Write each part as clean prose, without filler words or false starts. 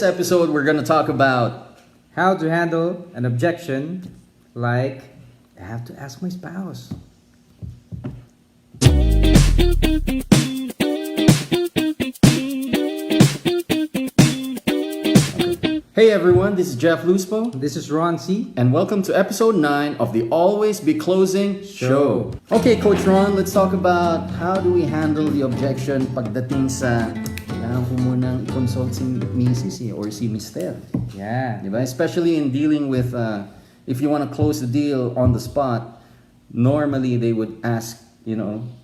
this episode, we're going to talk about how to handle an objection like, I have to ask my spouse. Hey everyone, this is Jeff Luspo. This is Ron C. And welcome to episode 9 of the Always Be Closing Show. Okay, Coach Ron, let's talk about how do we handle the objection pagdating sa kailangan ko munang i-consult si Mrs. or si Mr. Yeah. Diba? Especially in dealing with, if you want to close the deal on the spot, normally they would ask,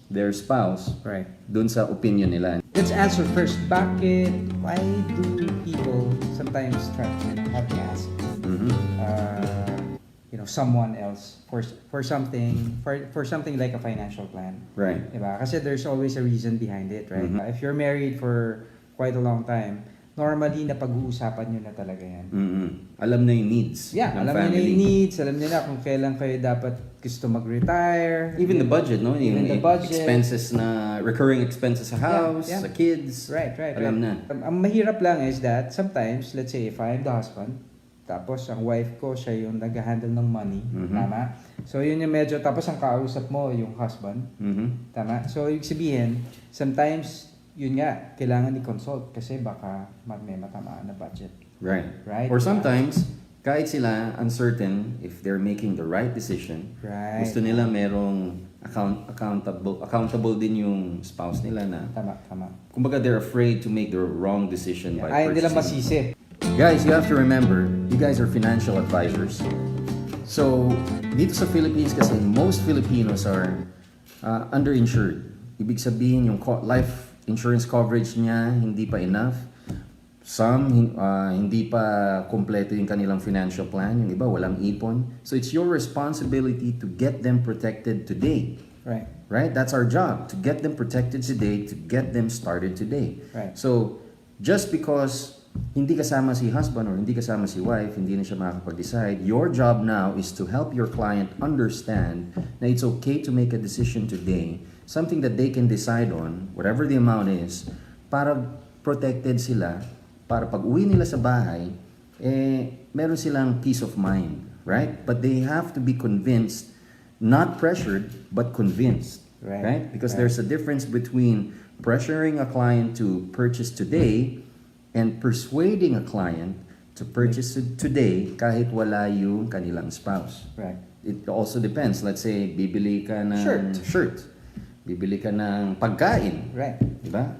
their spouse. Right. Dun sa opinion nila. Let's answer first. Why do people sometimes try to have to ask someone else for something like a financial plan? Right. Diba? Kasi there's always a reason behind it, right? If you're married for quite a long time, normally napag-uusapan nyo na talaga yan. Alam na yung needs ng alam family. nyo na yung needs, alam nyo na kung kailan kayo dapat gusto mag-retire. Even the budget, no? Even the budget. Expenses na, recurring expenses sa house, sa kids. Right. Alam na. Ang mahirap lang is that sometimes, let's say, if I'm the husband, tapos ang wife ko, siya yung nag-handle ng money. Tama? So yun yung medyo, tapos ang kausap mo, yung husband. Tama? So ibig sabihin, sometimes, yun nga, kailangan i-consult kasi baka may matamaan na budget. Right. Or sometimes, kahit sila uncertain if they're making the right decision, gusto nila merong accountable din yung spouse nila na Tama. kumbaga they're afraid to make the wrong decision by Ay, hindi lang purchasing. masisi. Guys, you have to remember, you guys are financial advisors. So, dito sa Philippines kasi, most Filipinos are underinsured. Ibig sabihin, yung life insurance coverage niya hindi pa enough. Some, hindi pa kompleto yung kanilang financial plan. Yung iba, walang ipon. So, it's your responsibility to get them protected today. Right? That's our job, to get them protected today, to get them started today. Right. So, just because hindi kasama si husband or hindi kasama si wife, hindi na siya makakapag-decide, your job now is to help your client understand na it's okay to make a decision today, something that they can decide on, whatever the amount is, para protected sila, para pag uwi nila sa bahay, meron silang peace of mind, right? But they have to be convinced, not pressured, but convinced, right? Because there's a difference between pressuring a client to purchase today and persuading a client to purchase today kahit wala yung kanilang spouse. Right. It also depends. Let's say, bibili ka ng shirt. Bibili ka ng pagkain. Right. Diba?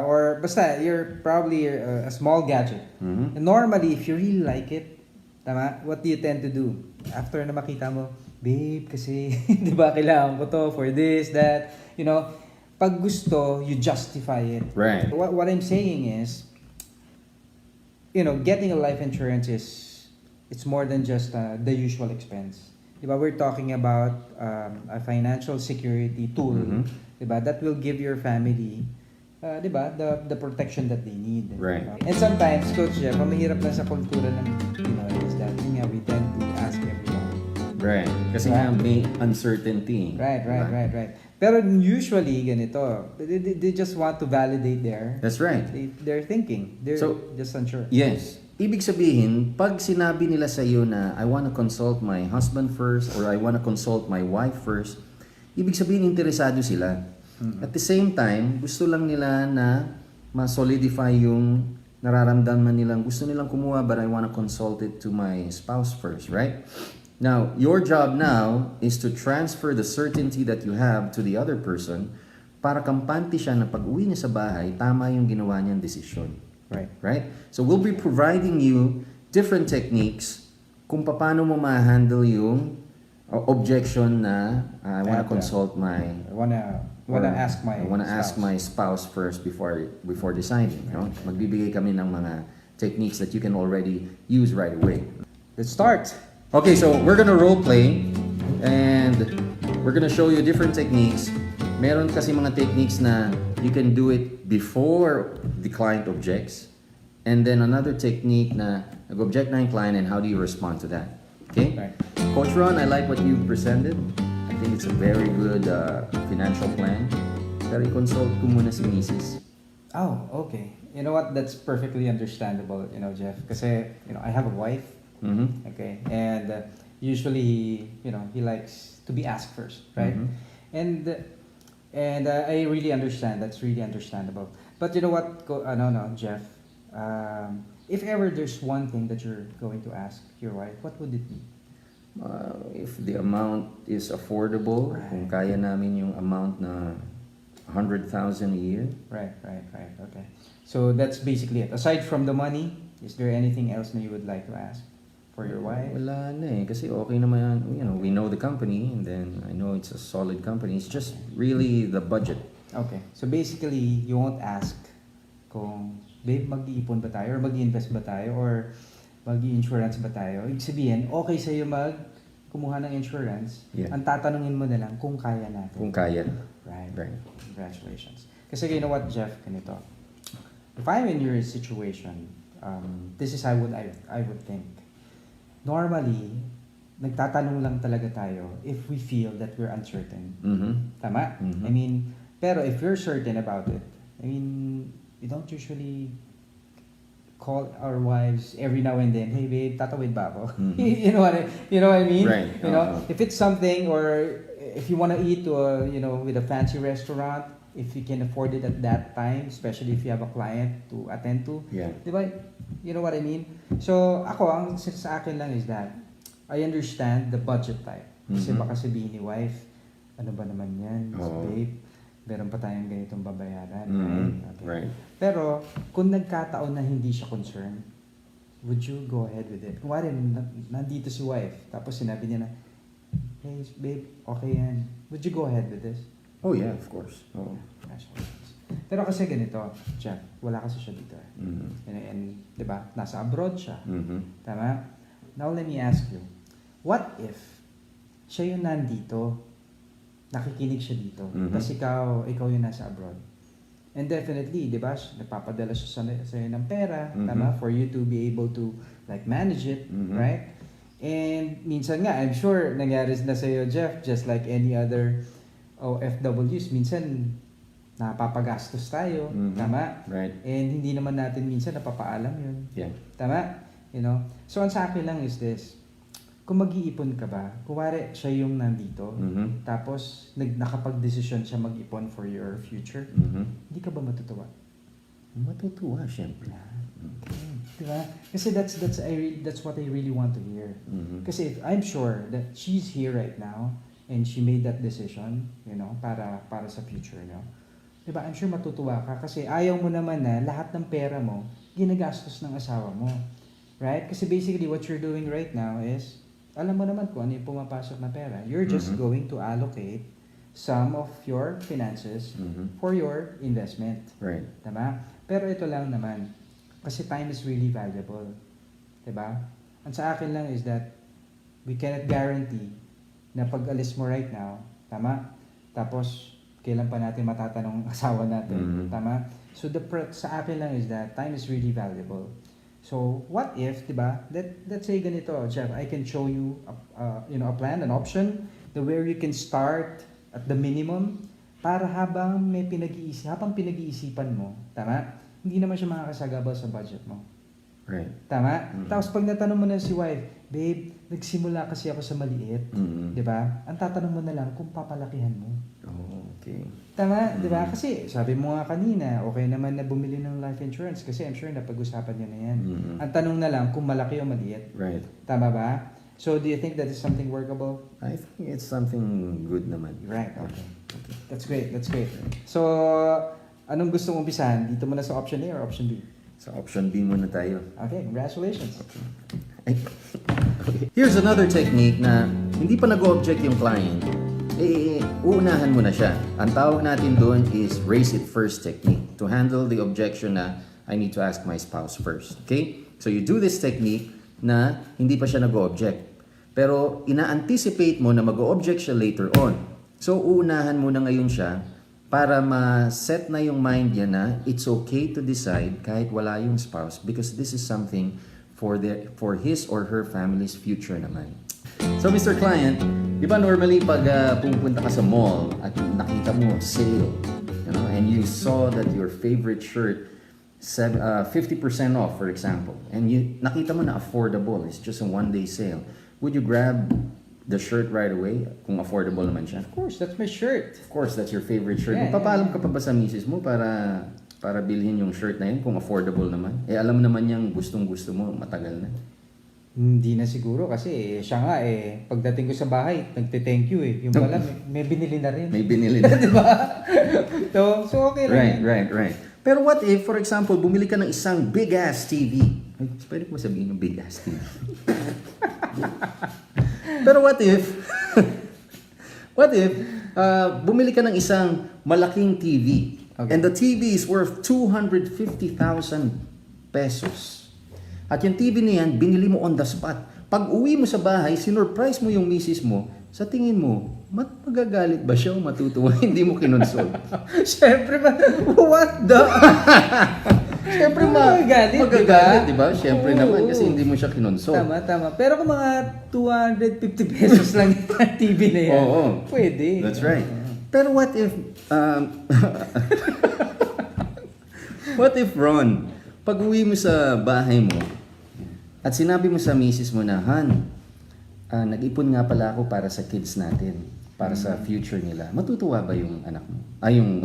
Or basta, you're probably a small gadget. And normally, if you really like it, tama, what do you tend to do? After na makita mo, babe, kasi, di ba, kailangan ko to for this, that, pag gusto, you justify it. Right. What I'm saying is, getting a life insurance it's more than just the usual expense. Diba, we're talking about a financial security tool, diba, that will give your family diba, the protection that they need. Right. And sometimes, Coach Jeff, ang mahirap na sa kultura ng Pinoy is that we tend to ask everyone. Right. Kasi nga may uncertainty. Right. Pero usually, ganito, they just want to validate That's right. their thinking. They're just unsure. Yes. Ibig sabihin, pag sinabi nila sa iyo na I want to consult my husband first or I want to consult my wife first, ibig sabihin interesado sila. At the same time, gusto lang nila na ma-solidify yung nararamdaman nilang gusto nilang kumuha but I want to consult it to my spouse first, right? Now, your job now is to transfer the certainty that you have to the other person para kampante siya na pag-uwi niya sa bahay, tama yung ginawa niyang desisyon. Right? So we'll be providing you different techniques kung paano mo ma-handle yung objection na I want to consult I want to ask my spouse first before deciding. Magbibigay kami ng mga techniques that you can already use right away. Let's start. Okay, so we're gonna role play and we're gonna show you different techniques. Meron kasi mga techniques na you can do it before the client objects. And then another technique na nag-object na yung client and how do you respond to that? Okay? Right. Coach Ron, I like what you presented. I think it's a very good financial plan. Pero i-consult ko muna si Mrs. Oh, okay. You know what? That's perfectly understandable, Jeff. Kasi, I have a wife, Mm-hmm. okay? And usually, he likes to be asked first, right? Mm-hmm. And I really understand. That's really understandable. But you know what, no, Jeff? If ever there's one thing that you're going to ask your wife, what would it be? If the amount is affordable, Right. kung kaya namin yung amount na 100,000 a year, Right. Okay. So that's basically it. Aside from the money, is there anything else that you would like to ask for your wife? wala na eh. Kasi okay naman yan. We know the company and then I know it's a solid company. It's just really the budget. Okay. So basically, you won't ask kung, babe, mag-iipon ba tayo or mag-invest ba tayo or mag-i-insurance ba tayo? Ibig sabihin, okay sa'yo kumuha ng insurance. Yeah. Ang tatanungin mo na lang kung kaya natin. Kung kaya. Right. Right. Congratulations. Kasi you know what, Jeff, ganito. If I'm in your situation, this is how I would think. Normally, nagtatanong lang talaga tayo if we feel that we're uncertain. Mm-hmm. Tama? Mhm. I mean, pero if you're certain about it, I mean, we don't usually call our wives every now and then, hey babe, tatawid ba ako? Mhm. you know what I mean? Right. If it's something or if you want to eat to with a fancy restaurant, if you can afford it at that time, especially if you have a client to attend to, Yeah. di ba? You know what I mean? So, ako, ang sa akin lang is that I understand the budget type. Kasi Mhm. baka sabihin ni wife, ano ba naman yan, Oo. babe? Meron pa tayong ganitong babayaran, Mhm. right? Okay. Right. Pero, kung nagkataon na hindi siya concerned, would you go ahead with it? Kung wari, nandito si wife, tapos sinabi niya na, hey, babe, okay yan. Would you go ahead with this? Oh yeah, of course. Oh. Congratulations. Pero kasi ganito, Jeff, wala kasi siya dito. Mm-hmm. And di ba, nasa abroad siya. Mm-hmm. Tama? Now, let me ask you, what if siya yung nandito, nakikinig siya dito, Mhm. tapos ikaw yung nasa abroad? And definitely, di ba, nagpapadala siya sa'yo ng pera, Mhm. tama? For you to be able to like manage it, Mhm. right? And minsan nga, I'm sure nangyari na sa'yo, Jeff, just like any other OFWs, minsan napapagastos tayo, Mhm. tama? Right. And hindi naman natin minsan napapaalam yun. Yeah. Tama? So, ang sa akin lang is this. Kung mag-iipon ka ba, kuwari siya yung nandito, Mm-hmm. tapos nakapag-desisyon siya mag-ipon for your future, Mm-hmm. hindi ka ba matutuwa? Matutuwa, syempre. Okay. Diba? Kasi that's what I really want to hear. Mm-hmm. Kasi if I'm sure that she's here right now, and she made that decision, para sa future niyo. Diba? I'm sure matutuwa ka kasi ayaw mo naman na lahat ng pera mo ginagastos ng asawa mo. Right? Kasi basically what you're doing right now is, alam mo naman kung ano yung pumapasok na pera. You're just Mhm. going to allocate some of your finances Mm-hmm. for your investment. Right. Tama? Pero ito lang naman, kasi time is really valuable. Diba? Ang sa akin lang is that we cannot guarantee na pag-alis mo right now, tama? Tapos, kailan pa natin matatanong ang asawa natin, Mhm. tama? So, sa akin lang is that time is really valuable. So, what if, diba, let's say ganito, Jeff, I can show you a plan, an option, where you can start at the minimum para habang pinag-iisipan mo, tama? Hindi naman siya makakasagabal sa budget mo. Right. Tama? Mhm. Tapos pag natanong mo na si wife, babe, nagsimula kasi ako sa maliit. Mm-hmm. Di ba? Ang tatanong mo na lang kung papalakihan mo. Oh, okay. Tama? Di ba? Mhm. Kasi sabi mo nga kanina, okay naman na bumili ng life insurance kasi I'm sure napag-usapan niyo na yan. Mhm. Ang tanong na lang kung malaki o maliit. Right. Tama ba? So do you think that is something workable? I think it's something good naman. Right. Okay. That's great. So, anong gusto mong umpisahan? Dito muna sa option A or option B? Sa option B muna tayo. Okay, congratulations. Ay. Okay. Here's another technique na hindi pa nag-object yung client. Uunahan mo na siya. Ang tawag natin doon is raise it first technique to handle the objection na I need to ask my spouse first. Okay? So you do this technique na hindi pa siya nag-object. Pero ina-anticipate mo na mag-object siya later on. So uunahan mo na ngayon siya para ma-set na yung mind niya na it's okay to decide kahit wala yung spouse because this is something for his or her family's future naman. So Mr. Client, di ba normally pag pupunta ka sa mall at nakita mo sale, and you saw that your favorite shirt 50% off, for example, and nakita mo na affordable, it's just a one-day sale, would you grab the shirt right away kung affordable naman siya? Of course, that's my shirt. Of course, that's your favorite shirt. Yeah, Magpapaalam ka pa ba sa misis mo para bilhin yung shirt na yun kung affordable naman? Alam naman niyang gustong-gusto mo, matagal na. Hindi na siguro kasi siya nga pagdating ko sa bahay, nagte-thank you Yung pala, may binili na rin. May binili na. Diba? So okay lang. Right. Pero what if, for example, bumili ka ng isang big-ass TV? Ay, pwede ko sabihin ng big-ass TV. Pero what if, bumili ka ng isang malaking TV, and the TV is worth 250,000 pesos. At yung TV na yan, binili mo on the spot. Pag uwi mo sa bahay, sinurprise mo yung misis mo, sa tingin mo, magagalit ba siya o matutuwa? Hindi mo kinonsol. Siyempre ba? What the? Siyempre magagalit, di ba? Siyempre naman kasi hindi mo siya kinonsol. Tama. Pero kung mga 250 pesos lang yung TV na yan, pwede. That's right. Pero what if, what if, Ron, pag uwi mo sa bahay mo, at sinabi mo sa misis mo na, Han, nag-ipon nga pala ako para sa kids natin, para sa future nila. Matutuwa ba yung anak mo? Yung...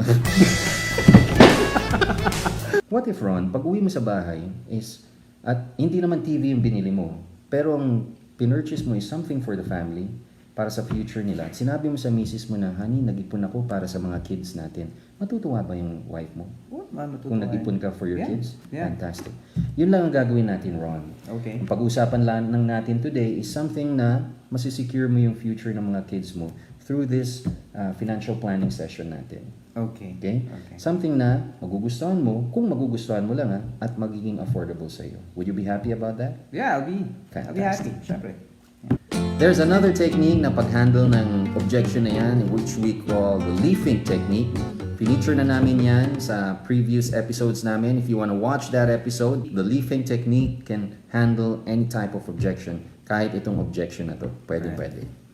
What if, Ron, pag uwi mo sa bahay at hindi naman TV yung binili mo, pero ang pinurchase mo is something for the family, para sa future nila. At sinabi mo sa misis mo na, honey, nag-ipon ako para sa mga kids natin. Matutuwa ba yung wife mo? Matutuwa. Kung nag-ipon ka for your kids? Yeah. Fantastic. Yun lang ang gagawin natin, Ron. Okay. Ang pag-usapan lang natin today is something na masisecure mo yung future ng mga kids mo through this financial planning session natin. Okay. Something na magugustuhan mo, kung magugustuhan mo lang at magiging affordable sa iyo. Would you be happy about that? Yeah, I'll be happy. Syempre. There's another technique na pag-handle ng objection na yan, which we call the leafing technique. Feature na namin yan sa previous episodes namin. If you want to watch that episode, the leafing technique can handle any type of objection. Kahit itong objection na to. Pwede.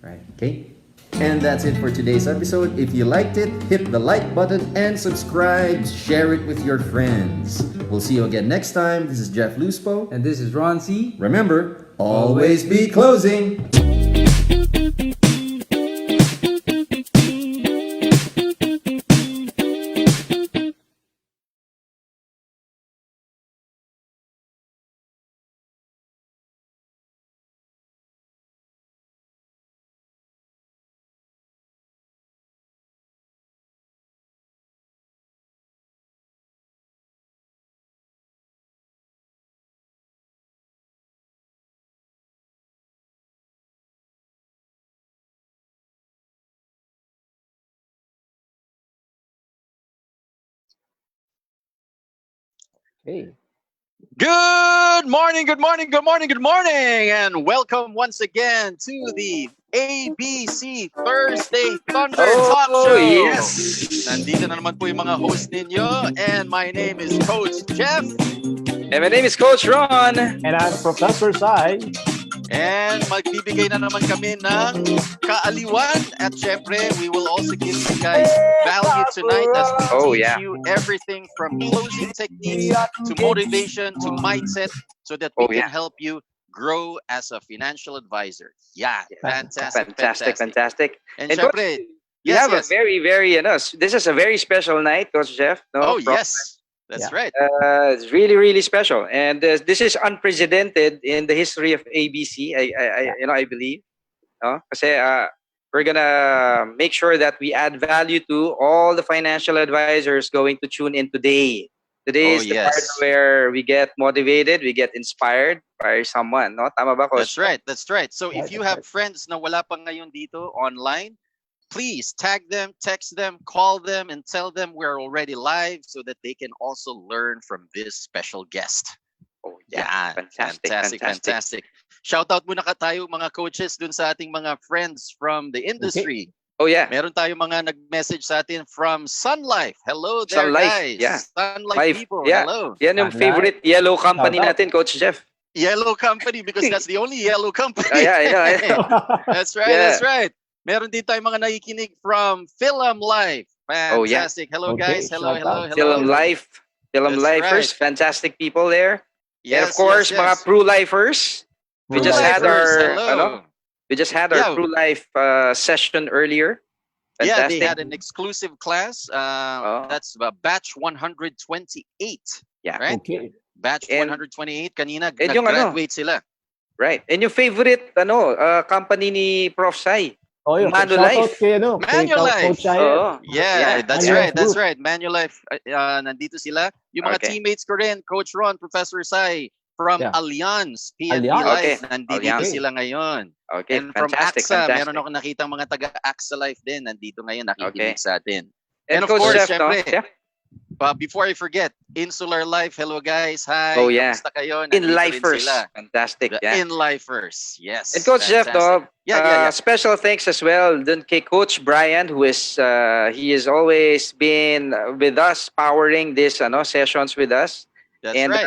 Right. Okay? And that's it for today's episode. If you liked it, hit the like button and subscribe. Share it with your friends. We'll see you again next time. This is Jeff Luspo. And this is Ron C. Remember, always be closing. Hey. Good morning, and welcome once again to the ABC Thursday Thunder Talk Show. Yes. Nandito na naman po yung mga host ninyo, and my name is Coach Jeff. And my name is Coach Ron. And I'm Professor Sai. And magbibigay na naman kami ng kaaliwan. At syempre, we will also give you guys value tonight as we teach you everything from closing techniques to motivation to mindset so that we can help you grow as a financial advisor. Yeah, fantastic. And syempre, we have a very, this is a very special night, Coach Jeff. No? Yes. That's right. It's really, really special, and this is unprecedented in the history of ABC. I believe, kasi we're gonna make sure that we add value to all the financial advisors going to tune in today. Today is the part where we get motivated, we get inspired by someone. No, tama ba, Coach? That's right. So if you have friends na wala pa ngayon dito online, please tag them, text them, call them, and tell them we're already live so that they can also learn from this special guest. Oh, yeah. Fantastic. Shout out muna tayo mga coaches dun sa ating mga friends from the industry. Okay. Oh, yeah. Meron tayo mga nag-message sa atin from Sun Life. Hello there, guys. Yeah. Sun Life people, hello. Yan yung favorite yellow company natin, Coach Jeff. Yellow company because that's the only yellow company. Yeah. That's right. Meron din tayong mga nakikinig from Film Life. Oh, yeah. Fantastic. Hello, Okay, guys. Hello, shout hello, out. Film hello. Life. Film That's Lifers. right. Fantastic people there. And of Yes, course, yes, mga yes. Pro Lifers. We True Pro just life. had lifers, our, hello. we just had our Yeah, Pro Life session earlier. yeah, they Fantastic. had an exclusive class. Oh, That's batch 128, yeah. right? Okay. Batch And 128 kanina and yung nag-graduate sila. right. And yung favorite company ni Prof. Sai, Oh, yun. Shout out Manulife. kay, kay Manulife. Coach Shire. Oo. Yeah, Yeah. that's Manulife right. That's Group. right. Manulife, nandito sila. Yung mga Okay. teammates ko rin, Coach Ron, Professor Sai, from Yeah. Allianz, PNP Allianz. Life, Okay. nandito Allianz. sila ngayon. Okay, And from fantastic, AXA, meron fantastic. ako nakitang mga taga-AXA Life din, nandito ngayon, nakikinig Okay. sa atin. And And of Coach course, Jeff, no? syempre, Yeah. before I forget, Insular Life, hello guys, hi, Oh, yeah. kamusta kayo? In Nandito rin Lifers. sila. Fantastic, The yeah. In-Lifers, yes. And Coach Jeff, fantastic. Yeah. special thanks as well dun kay Coach Brian, who is he has always been with us, powering this sessions with us. That's And right.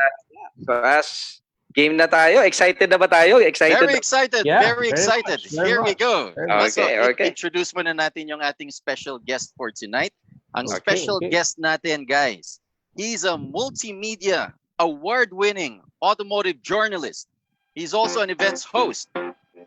so as game na tayo, excited na ba tayo? Excited? Very excited, Yeah, very very excited. much, very Here we much. go. Very much. So, Okay. introduce muna natin yung ating special guest for tonight. Ang Okay, special okay. guest natin, guys, he's a multimedia award-winning automotive journalist. He's also an events host.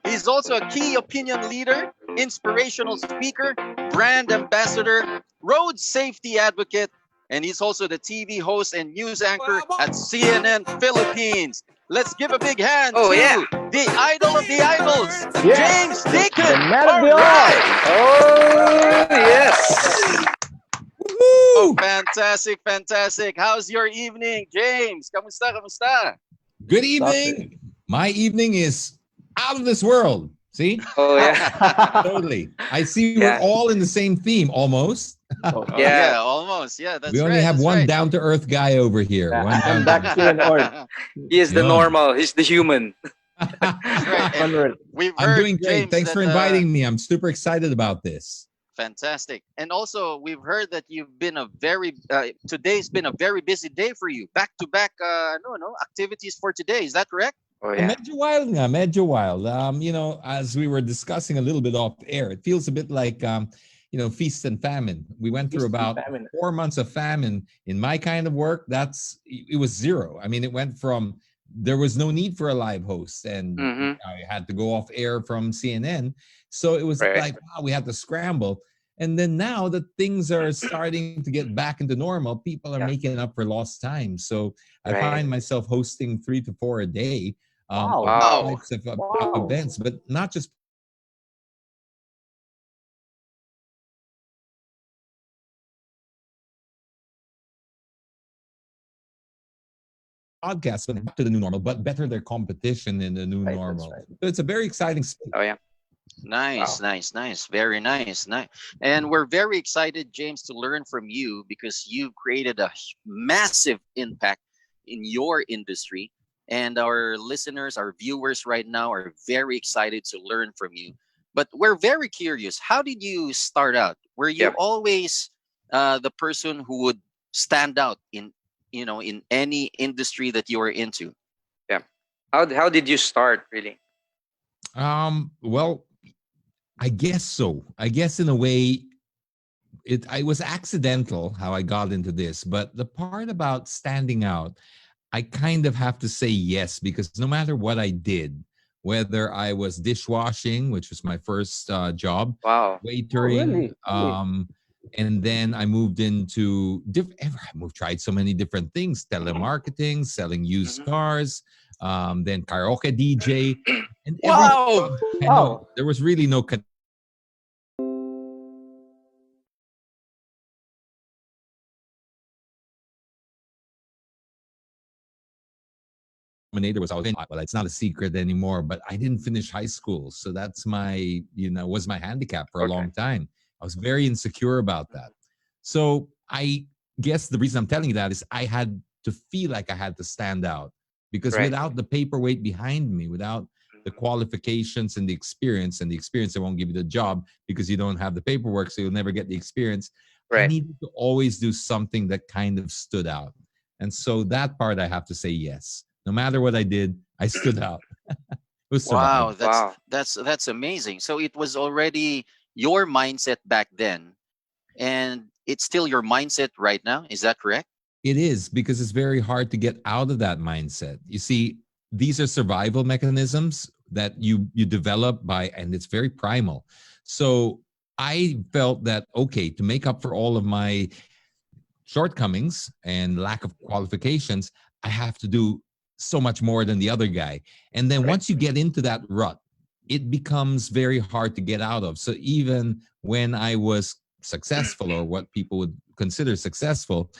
He's also a key opinion leader, inspirational speaker, brand ambassador, road safety advocate, and he's also the TV host and news anchor at CNN Philippines. Let's give a big hand Oh, to yeah. the idol of the idols, Yes. James Deakin. The man of the All hour. right. Oh, yes. Oh, fantastic, fantastic. How's your evening, James? Kamusta, kamusta? Good evening. My evening is out of this world. See? Oh, yeah. Totally. I see Yeah. we're all in the same theme almost. Oh, Yeah. yeah, almost. Yeah, that's we only right. have that's one right. down to earth guy over here. Yeah, One I'm down back here in Ord. He is the Yeah. normal. He's the human. That's right. And Unreal. we've I'm heard, doing great. James, Thanks for that, inviting me. I'm super excited about this. Fantastic. And also, we've heard that you've been today's been a very busy day for you. Back to back, activities for today. Is that correct? Oh, yeah. Medyo wild nga, medyo wild. As we were discussing a little bit off air, it feels a bit like, feast and famine. We went through Feast and about famine. 4 months of famine. In my kind of work, it was zero. I mean, it went from, there was no need for a live host, and Mhm. I had to go off air from CNN. So it was Right. like, wow, we had to scramble. And then now that things are starting to get back into normal, people are Yeah. making up for lost time. So I Right. find myself hosting 3 to 4 a day. Wow. Of Wow. types of Wow. events, but not just podcasts, but back to the new normal, but better their competition in the new Right, that's normal. right. So it's a very exciting space. Oh, yeah. Nice, Wow. nice. Very nice. Nice. And we're very excited, James, to learn from you because you've created a massive impact in your industry. And our listeners, our viewers right now are very excited to learn from you. But we're very curious. How did you start out? Were you Yep. always the person who would stand out in any industry that you were into? How did you start, really? Well, I guess so. I guess in a way, I was accidental how I got into this, but the part about standing out, I kind of have to say yes, because no matter what I did, whether I was dishwashing, which was my first job, Wow. waitering, Really? and then I moved into tried so many different things: telemarketing, selling used Mhm. cars, then karaoke DJ, and every Wow! job, I know Wow. there was really no denominator. Was always, well, it's not a secret anymore, but I didn't finish high school, so that's was my handicap for a Okay. long time. I was very insecure about that. So I guess the reason I'm telling you that is I had to feel like I had to stand out, because Right. without the paperweight behind me, without the qualifications and the experience they won't give you the job because you don't have the paperwork, so you'll never get the experience. I Right. needed to always do something that kind of stood out. And so that part, I have to say yes. No matter what I did, I stood out. It was Wow, surviving. Wow. that's amazing. So it was already your mindset back then, and it's still your mindset right now. Is that correct? It is, because it's very hard to get out of that mindset. You see, these are survival mechanisms that you develop by, and it's very primal. So I felt that, okay, to make up for all of my shortcomings and lack of qualifications, I have to do so much more than the other guy. And then once you get into that rut, it becomes very hard to get out of. So even when I was successful, or what people would consider successful,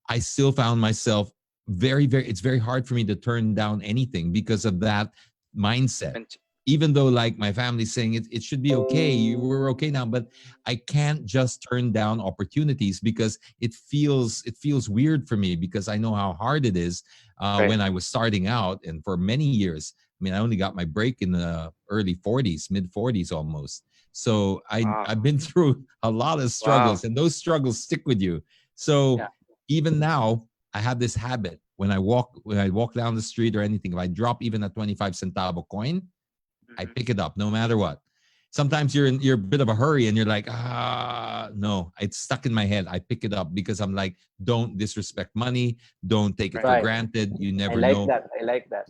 I still found myself it's very hard for me to turn down anything because of that mindset. Even though, like, my family's saying it should be okay, we're okay now, but I can't just turn down opportunities because it feels weird for me, because I know how hard it is when I was starting out, and for many years. I mean, I only got my break in the early 40s, mid 40s almost. So I've been through a lot of struggles, and those struggles stick with you. So even now, I have this habit when I walk down the street or anything. If I drop even a 25 centavo coin, I pick it up no matter what. Sometimes you're a bit of a hurry and you're like, no, it's stuck in my head. I pick it up because I'm like, don't disrespect money. Don't take it for granted. You never know. I like that.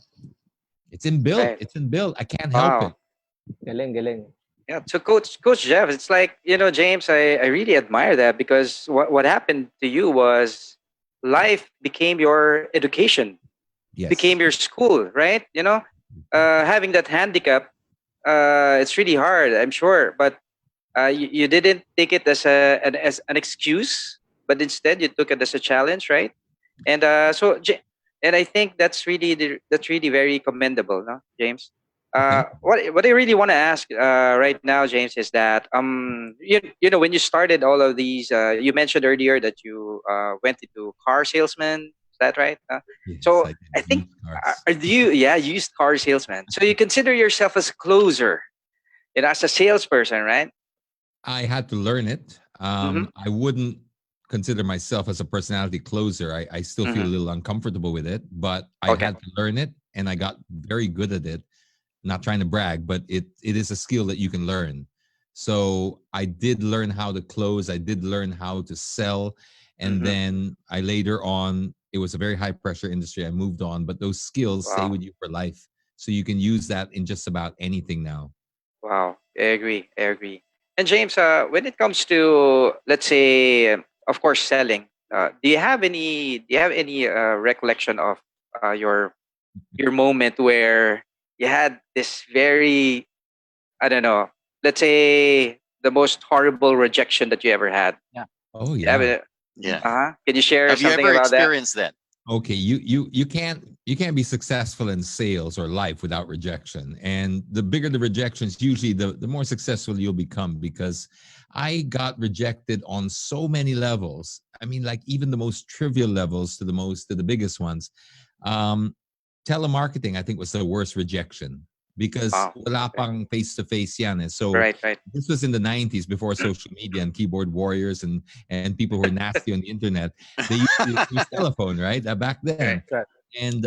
It's inbuilt. It's inbuilt. I can't help it. Galing. Yeah, so Coach Jeff, it's like, James, I really admire that, because what happened to you was life became your education, Yes. became your school, right? Having that handicap, it's really hard, I'm sure, but you didn't take it as an excuse, but instead you took it as a challenge, right? And and I think that's really very commendable, no, James? What I really want to ask right now, James, is that when you started all of these, you mentioned earlier that you went into car salesman. Is that right? Yes, So I I did. think Used cars. used car salesman. So you consider yourself as a closer, as a salesperson, right? I had to learn it. Mm-hmm. I wouldn't consider myself as a personality closer. I still feel a little uncomfortable with it, but I had to learn it, and I got very good at it. Not trying to brag, but it is a skill that you can learn. So I did learn how to close. I did learn how to sell. And then I later on, it was a very high pressure industry. I moved on, but those skills stay with you for life. So you can use that in just about anything now. Wow, I agree. I agree. And James, when it comes to, let's say, of course, selling, do you have any recollection of your moment where you had this very, I don't know, let's say, the most horrible rejection that you ever had? Oh You have yeah. it? Yeah. Can you share Have you something ever about that? experienced that? Okay, you can't be successful in sales or life without rejection. And the bigger the rejections, usually the more successful you'll become, because I got rejected on so many levels. I mean, like, even the most trivial levels to the biggest ones. Um, Telemarketing, I think, was the worst rejection, because Wow. wala pang face-to-face yan eh. So Right, right. this was in the 90s, before social media and keyboard warriors and people who were nasty on the internet. They used to use telephone, right? Back then. Right. And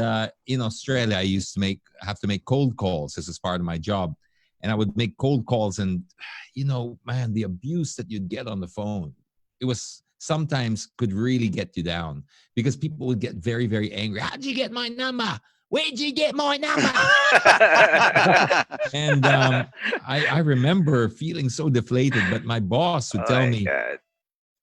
in Australia, I used to have to make cold calls. This is part of my job. And I would make cold calls, and man, the abuse that you'd get on the phone, it was sometimes could really get you down, because people would get very, very angry. How'd you get my number? Where'd you get my number? And I remember feeling so deflated, but my boss would tell me, God.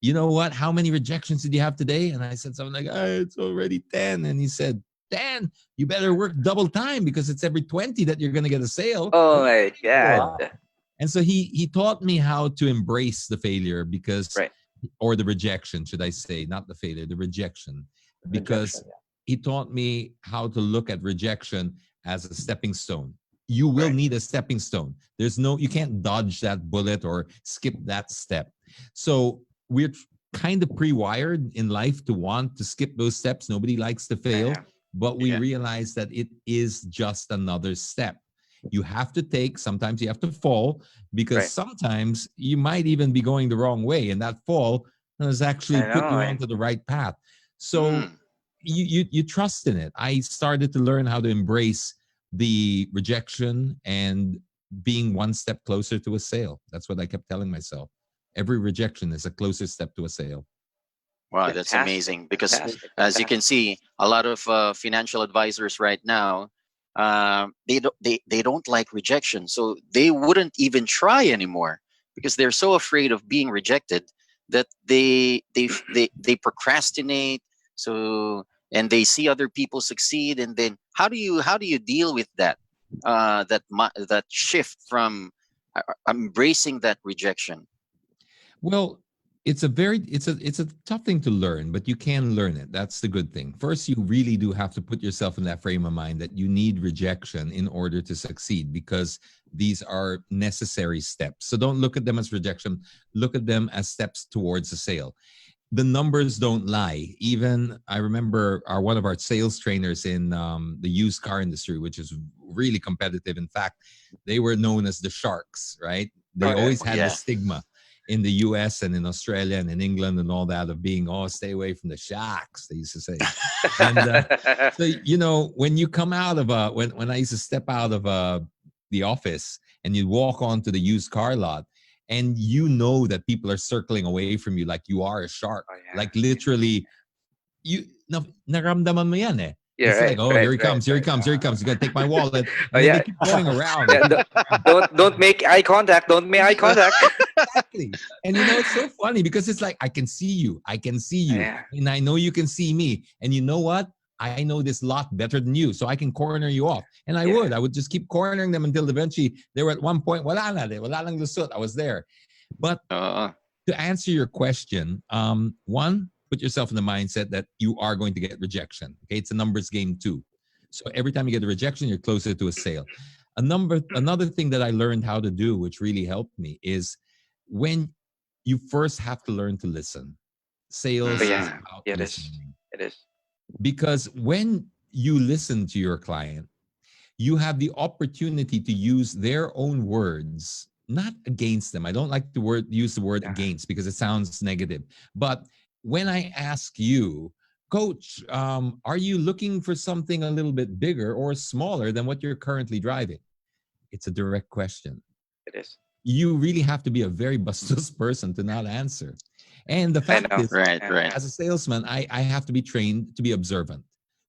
you know what? How many rejections did you have today? And I said something like, it's already 10. And he said, 10, you better work double time, because it's every 20 that you're going to get a sale. Oh my God. And so he taught me how to embrace the failure, because, Right. or the rejection, should I say, not the failure, the rejection, because he taught me how to look at rejection as a stepping stone. You will need a stepping stone. You can't dodge that bullet or skip that step. So we're kind of pre-wired in life to want to skip those steps. Nobody likes to fail, but we realize that it is just another step. You have to sometimes you have to fall, because sometimes you might even be going the wrong way, and that fall has actually put you onto the right path. So you trust in it. I started to learn how to embrace the rejection and being one step closer to a sale. That's what I kept telling myself. Every rejection is a closer step to a sale. Wow, that's Fantastic. amazing. Because Fantastic. as you can see, a lot of financial advisors right now, they don't like rejection, so they wouldn't even try anymore because they're so afraid of being rejected that they procrastinate. So and they see other people succeed, and then how do you deal with that that shift from embracing that rejection? Well, it's a tough thing to learn, but you can learn it. That's the good thing. First, you really do have to put yourself in that frame of mind that you need rejection in order to succeed, because these are necessary steps. So don't look at them as rejection, look at them as steps towards a sale. The numbers don't lie. Even I remember one of our sales trainers in the used car industry, which is really competitive. In fact, they were known as the sharks, right? They always had the Yeah. stigma in the US and in Australia and in England and all that of being, oh, stay away from the sharks, they used to say. And so, you know, when you come out of when I used to step out of the office and you walk onto the used car lot, and you know that people are circling away from you like you are a shark. Oh, yeah. Like literally, naramdaman mo yan eh. Yeah, It's like, right, oh, right, here he right, comes, here he right. comes, here he comes. He's gonna take my wallet, and Oh, then yeah. they keep going around. Yeah, don't make eye contact. Don't make eye contact. Exactly. And you know, it's so funny because it's like, I can see you, Yeah. and I know you can see me. And you know what? I know this lot better than you, so I can corner you off. And I would just keep cornering them until eventually they were at one point, wala na, wala lang lusot. I was there. But to answer your question, one, put yourself in the mindset that you are going to get rejection. Okay, it's a numbers game too. So every time you get a rejection, you're closer to a sale. Another thing that I learned how to do, which really helped me, is when you first have to learn to listen. Sales is Yeah. about Yeah, listening. it is. Because when you listen to your client, you have the opportunity to use their own words, not against them. I don't like to use the word against because it sounds negative. But when I ask you, Coach, are you looking for something a little bit bigger or smaller than what you're currently driving? It's a direct question. It is. You really have to be a very bastos person to not answer. And the fact is, Right. as a salesman, I have to be trained to be observant.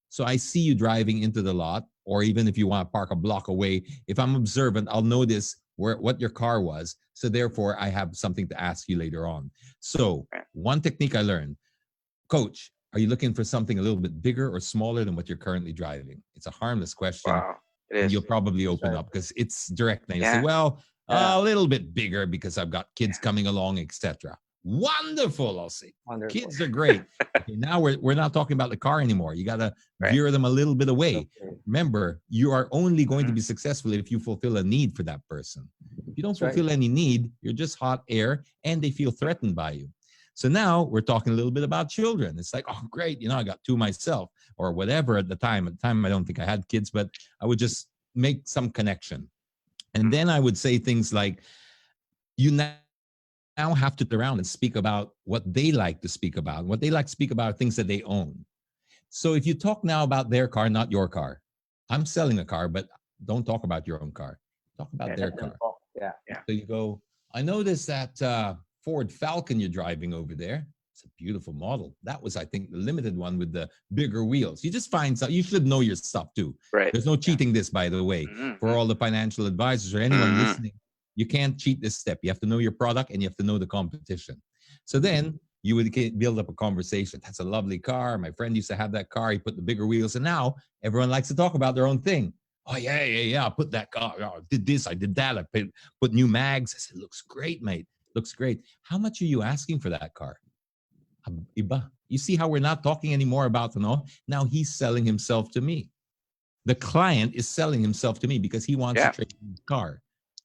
So I see you driving into the lot, or even if you want to park a block away, if I'm observant, I'll notice what your car was. So therefore, I have something to ask you later on. So one technique I learned, Coach, are you looking for something a little bit bigger or smaller than what you're currently driving? It's a harmless question. Wow. It And is. you'll probably open up because it's direct. And you say, well, a little bit bigger because I've got kids coming along, etc. Wonderful, I'll say. Wonderful. Kids are great. Okay, now we're not talking about the car anymore. You got to veer them a little bit away. Okay. Remember, you are only going to be successful if you fulfill a need for that person. If you don't fulfill any need, you're just hot air and they feel threatened by you. So now we're talking a little bit about children. It's like, oh, great. You know, I got two myself or whatever at the time. At the time, I don't think I had kids, but I would just make some connection. And then I would say things like, you now have to turn around and speak about what they like to speak about. What they like to speak about are things that they own. So if you talk now about their car, not your car. I'm selling a car, but don't talk about your own car. Talk about their car. Yeah. So you go, I noticed that Ford Falcon you're driving over there. It's a beautiful model. That was, I think, the limited one with the bigger wheels. You just find some, you should know your stuff too. Right. There's no cheating this, by the way, for all the financial advisors or anyone listening. You can't cheat this step. You have to know your product and you have to know the competition. So then you would build up a conversation. That's a lovely car. My friend used to have that car. He put the bigger wheels, and now everyone likes to talk about their own thing. Oh, yeah. I put that car. I did this. I did that. I put new mags. I said, looks great, mate. Looks great. How much are you asking for that car? Iba. You see how we're not talking anymore about, now he's selling himself to me. The client is selling himself to me because he wants to trade his car.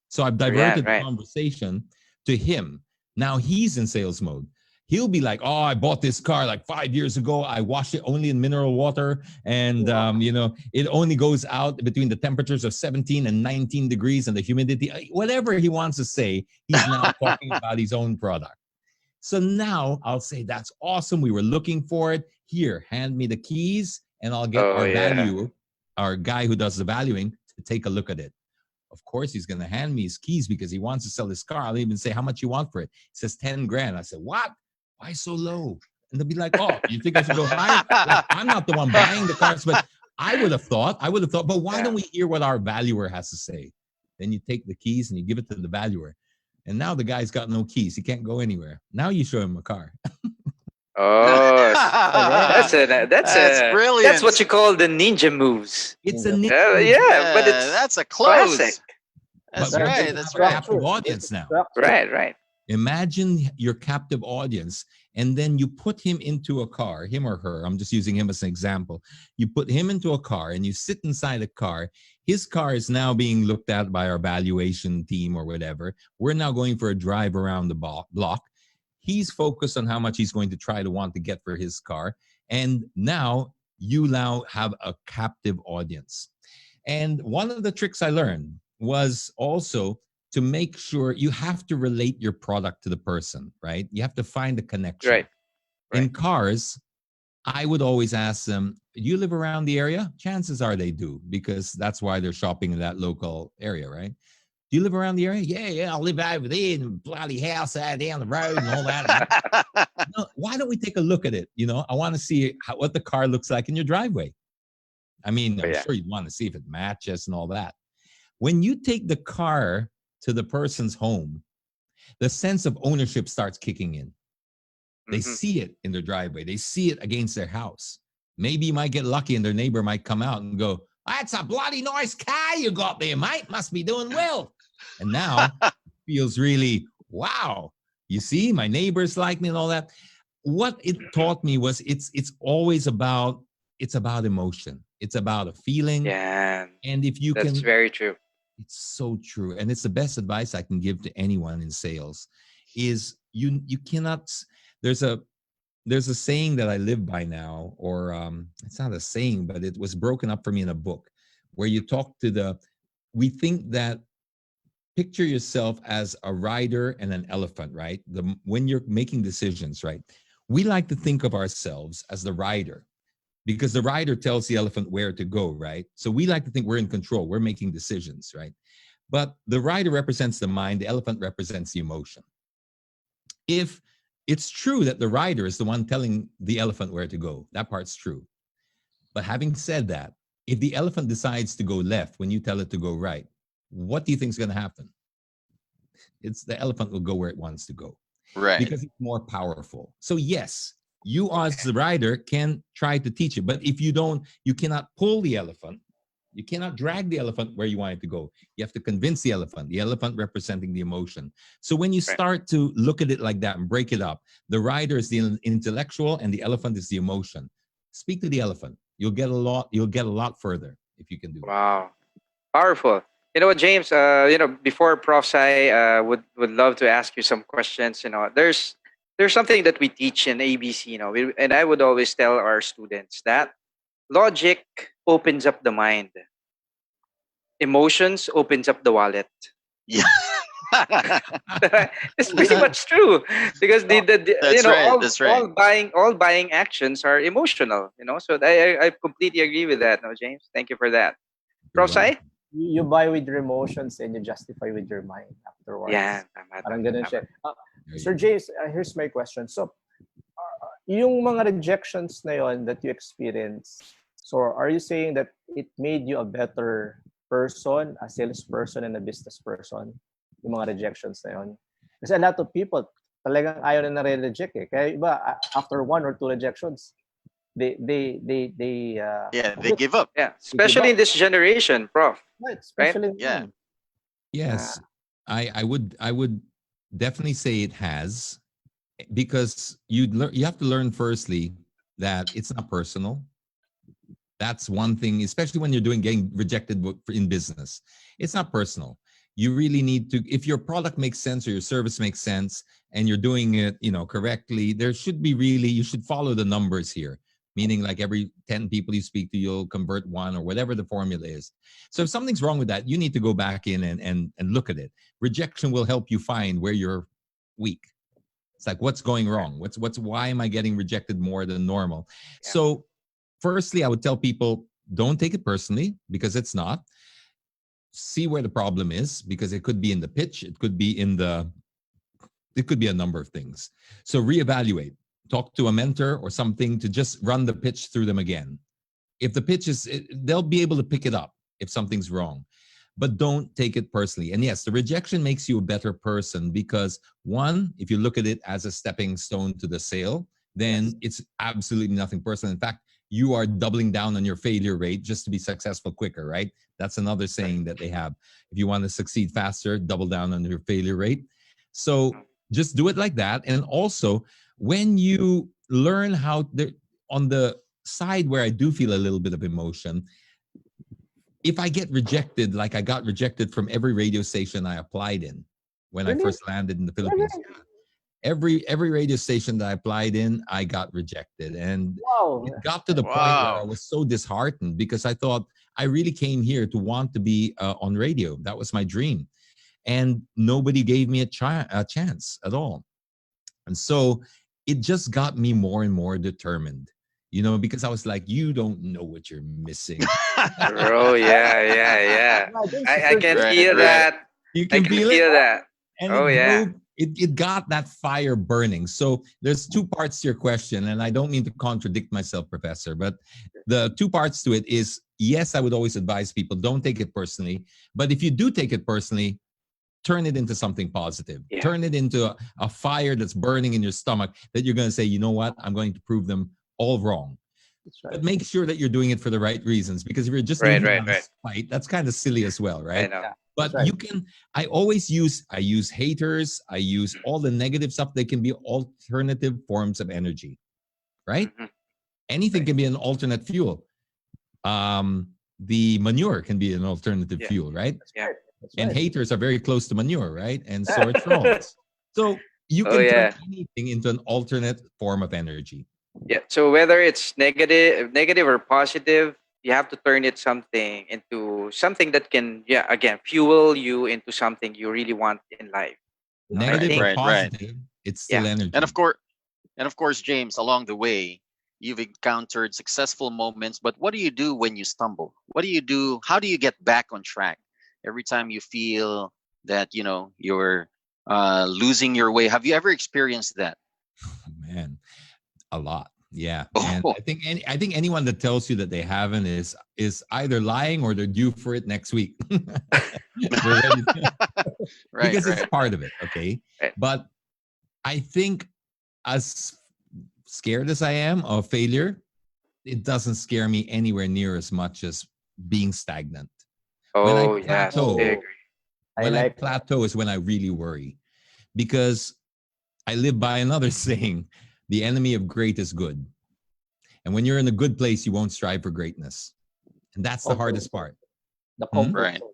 So I've diverted the conversation to him. Now he's in sales mode. He'll be like, oh, I bought this car like 5 years ago. I washed it only in mineral water. And, it only goes out between the temperatures of 17 and 19 degrees and the humidity. Whatever he wants to say, he's now talking about his own product. So now I'll say, that's awesome. We were looking for it. Here, hand me the keys and I'll get our guy who does the valuing to take a look at it. Of course, he's going to hand me his keys because he wants to sell his car. I'll even say, how much you want for it? He says 10 grand. I said, what? Why so low? And they'll be like, oh, you think I should go higher? Like, I'm not the one buying the cars, but I would have thought, but why don't we hear what our valuer has to say? Then you take the keys and you give it to the valuer. And now the guy's got no keys. He can't go anywhere. Now you show him a car. Oh, That's brilliant. That's what you call the ninja moves. It's a Yeah, but it's that's a close. classic. That's But right. That's right. captive audience now. Right. Imagine your captive audience, and then you put him into a car, him or her. I'm just using him as an example. You put him into a car and you sit inside a car. His car is now being looked at by our valuation team or whatever. We're now going for a drive around the block. He's focused on how much he's going to try to want to get for his car. And now you now have a captive audience. And one of the tricks I learned was also to make sure you have to relate your product to the person, right? You have to find a connection. Right. In cars, I would always ask them, do you live around the area? Chances are they do, because that's why they're shopping in that local area, right? Do you live around the area? Yeah, I live over there in the bloody house out down the road and all that. No, why don't we take a look at it? I want to see what the car looks like in your driveway. I mean, I'm sure you'd want to see if it matches and all that. When you take the car to the person's home, the sense of ownership starts kicking in. They see it in their driveway. They see it against their house. Maybe you might get lucky and their neighbor might come out and go, that's a bloody nice car you got there, mate. Must be doing well. And now it feels really, wow. You see, my neighbors like me and all that. What it taught me was it's always about emotion. It's about a feeling. Yeah. And if you That's very true. It's so true. And it's the best advice I can give to anyone in sales is you cannot, there's a saying that I live by now, or it's not a saying, but it was broken up for me in a book where you talk to we think that picture yourself as a rider and an elephant, right? When you're making decisions, right? We like to think of ourselves as the rider, because the rider tells the elephant where to go, right? So we like to think we're in control. We're making decisions, right? But the rider represents the mind. The elephant represents the emotion. If it's true that the rider is the one telling the elephant where to go, that part's true. But having said that, if the elephant decides to go left when you tell it to go right, what do you think is going to happen? The elephant will go where it wants to go. Right. Because it's more powerful. So yes, you as the rider can try to teach it, but if you don't, you cannot pull the elephant. You cannot drag the elephant where you want it to go. You have to convince the elephant representing the emotion. So when you start to look at it like that and break it up, the rider is the intellectual and the elephant is the emotion. Speak to the elephant. You'll get a lot further if you can do that. Wow. Powerful. You know what, James, before Prof. Sai would love to ask you some questions. There's something that we teach in ABC, and I would always tell our students that logic opens up the mind. Emotions opens up the wallet. Yeah. It's pretty much true, because That's right. all buying actions are emotional. So I completely agree with that. No, James, thank you for that. Prof. Sai? You buy with your emotions and you justify with your mind afterwards. Yeah, Parang ganun siya. Sir James, here's my question. So, yung mga rejections na yon that you experience, so are you saying that it made you a better person, a salesperson and a business person, yung mga rejections na yon? Kasi a lot of people talagang ayaw na nare-reject eh. Kaya iba, after 1 or 2 rejections, they give up. Yeah, especially in this generation, Prof. Right, especially Yeah. Yes, I would definitely say it has, because you have to learn firstly that it's not personal. That's one thing, especially when you're getting rejected in business. It's not personal. You really need to, if your product makes sense or your service makes sense and you're doing it, correctly, you should follow the numbers here. Meaning like every 10 people you speak to, you'll convert 1 or whatever the formula is. So if something's wrong with that, you need to go back in and look at it. Rejection will help you find where you're weak. It's like, what's going wrong? Why am I getting rejected more than normal? Yeah. So firstly, I would tell people, don't take it personally, because it's not. See where the problem is, because it could be in the pitch. It could be a number of things. So reevaluate. talk to a mentor or something to just run the pitch through them again. If the pitch is, they'll be able to pick it up if something's wrong. But don't take it personally. And yes, the rejection makes you a better person because, one, if you look at it as a stepping stone to the sale, then it's absolutely nothing personal. In fact, you are doubling down on your failure rate just to be successful quicker, right? That's another saying that they have. If you want to succeed faster, double down on your failure rate. So just do it like that. And also, when you learn how, on the side where I do feel a little bit of emotion, if I get rejected, like I got rejected from every radio station I applied in when I first landed in the Philippines. Every radio station that I applied in, I got rejected. And it got to the point where I was so disheartened because I thought I really came here to want to be on radio. That was my dream. And nobody gave me a chance at all. And so it just got me more and more determined. Because I was like, you don't know what you're missing. Oh, yeah. I can feel that. You can feel that. And it got that fire burning. So there's two parts to your question, and I don't mean to contradict myself, Professor, but the two parts to it is, yes, I would always advise people, don't take it personally. But if you do take it personally, turn it into something positive. Yeah. Turn it into a fire that's burning in your stomach that you're going to say, you know what, I'm going to prove them all wrong. That's right. But make sure that you're doing it for the right reasons, because if you're just doing it out of spite, that's kind of silly as well, right? I know. But you can, I use haters, I use all the negative stuff. They can be alternative forms of energy, right? Mm-hmm. Anything can be an alternate fuel. The manure can be an alternative fuel, right? Yeah. And haters are very close to manure, right? And so are trolls. So you can turn anything into an alternate form of energy. Yeah. So whether it's negative or positive, you have to turn it into something that can, again, fuel you into something you really want in life. Negative or positive, it's still energy. And of course, James, along the way, you've encountered successful moments, but what do you do when you stumble? What do you do? How do you get back on track? Every time you feel that, you're losing your way. Have you ever experienced that? Oh, man, a lot. Yeah. And I think anyone that tells you that they haven't is either lying or they're due for it next week. Because it's part of it. Okay. Right. But I think as scared as I am of failure, it doesn't scare me anywhere near as much as being stagnant. When I plateau is when I really worry, because I live by another saying, the enemy of great is good. And when you're in a good place, you won't strive for greatness. And that's the hardest part. The comfort zone.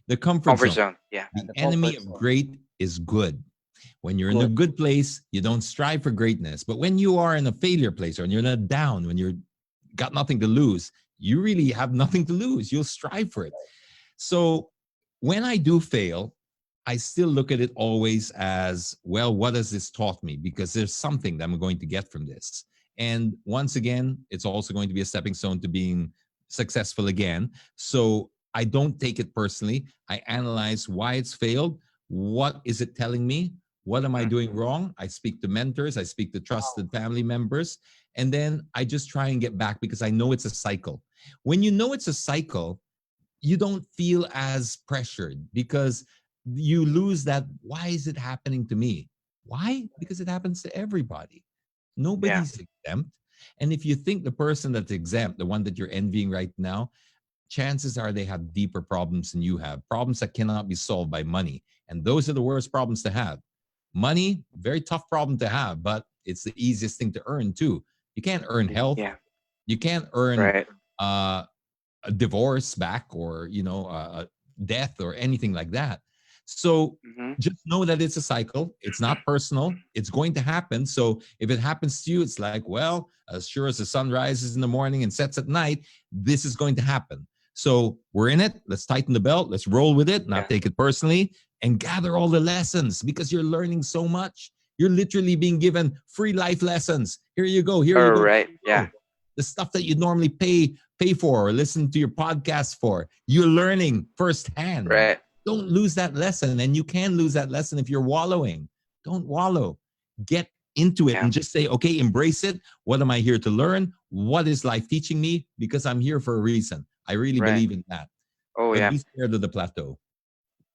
The comfort zone. Yeah. The enemy of great is good. When you're in a good place, you don't strive for greatness. But when you are in a failure place, or you're in a down, when you're got nothing to lose, you really have nothing to lose. You'll strive for it. So when I do fail, I still look at it always as, well, what has this taught me? Because there's something that I'm going to get from this. And once again, it's also going to be a stepping stone to being successful again. So I don't take it personally. I analyze why it's failed. What is it telling me? What am I doing wrong? I speak to mentors. I speak to trusted family members. And then I just try and get back, because I know it's a cycle. When you know it's a cycle, you don't feel as pressured, because you lose that, why is it happening to me? Why? Because it happens to everybody. Nobody's exempt. And if you think the person that's exempt, the one that you're envying right now, chances are they have deeper problems than you have, problems that cannot be solved by money. And those are the worst problems to have. Money, very tough problem to have, but it's the easiest thing to earn too. You can't earn health. Yeah. You can't earn a divorce back, or a death or anything like that. So just know that it's a cycle. It's not personal. It's going to happen. So if it happens to you, it's like, well, as sure as the sun rises in the morning and sets at night, this is going to happen. So we're in it. Let's tighten the belt. Let's roll with it, not take it personally, and gather all the lessons, because you're learning so much. You're literally being given free life lessons. Here you go. Here you go. Right. Yeah. The stuff that you normally pay for or listen to your podcast for, you're learning firsthand. Right. Don't lose that lesson. And you can lose that lesson if you're wallowing. Don't wallow. Get into it Yeah. and just say, okay, embrace it. What am I here to learn? What is life teaching me? Because I'm here for a reason. I really Right. believe in that. Oh, But yeah. be scared of the plateau.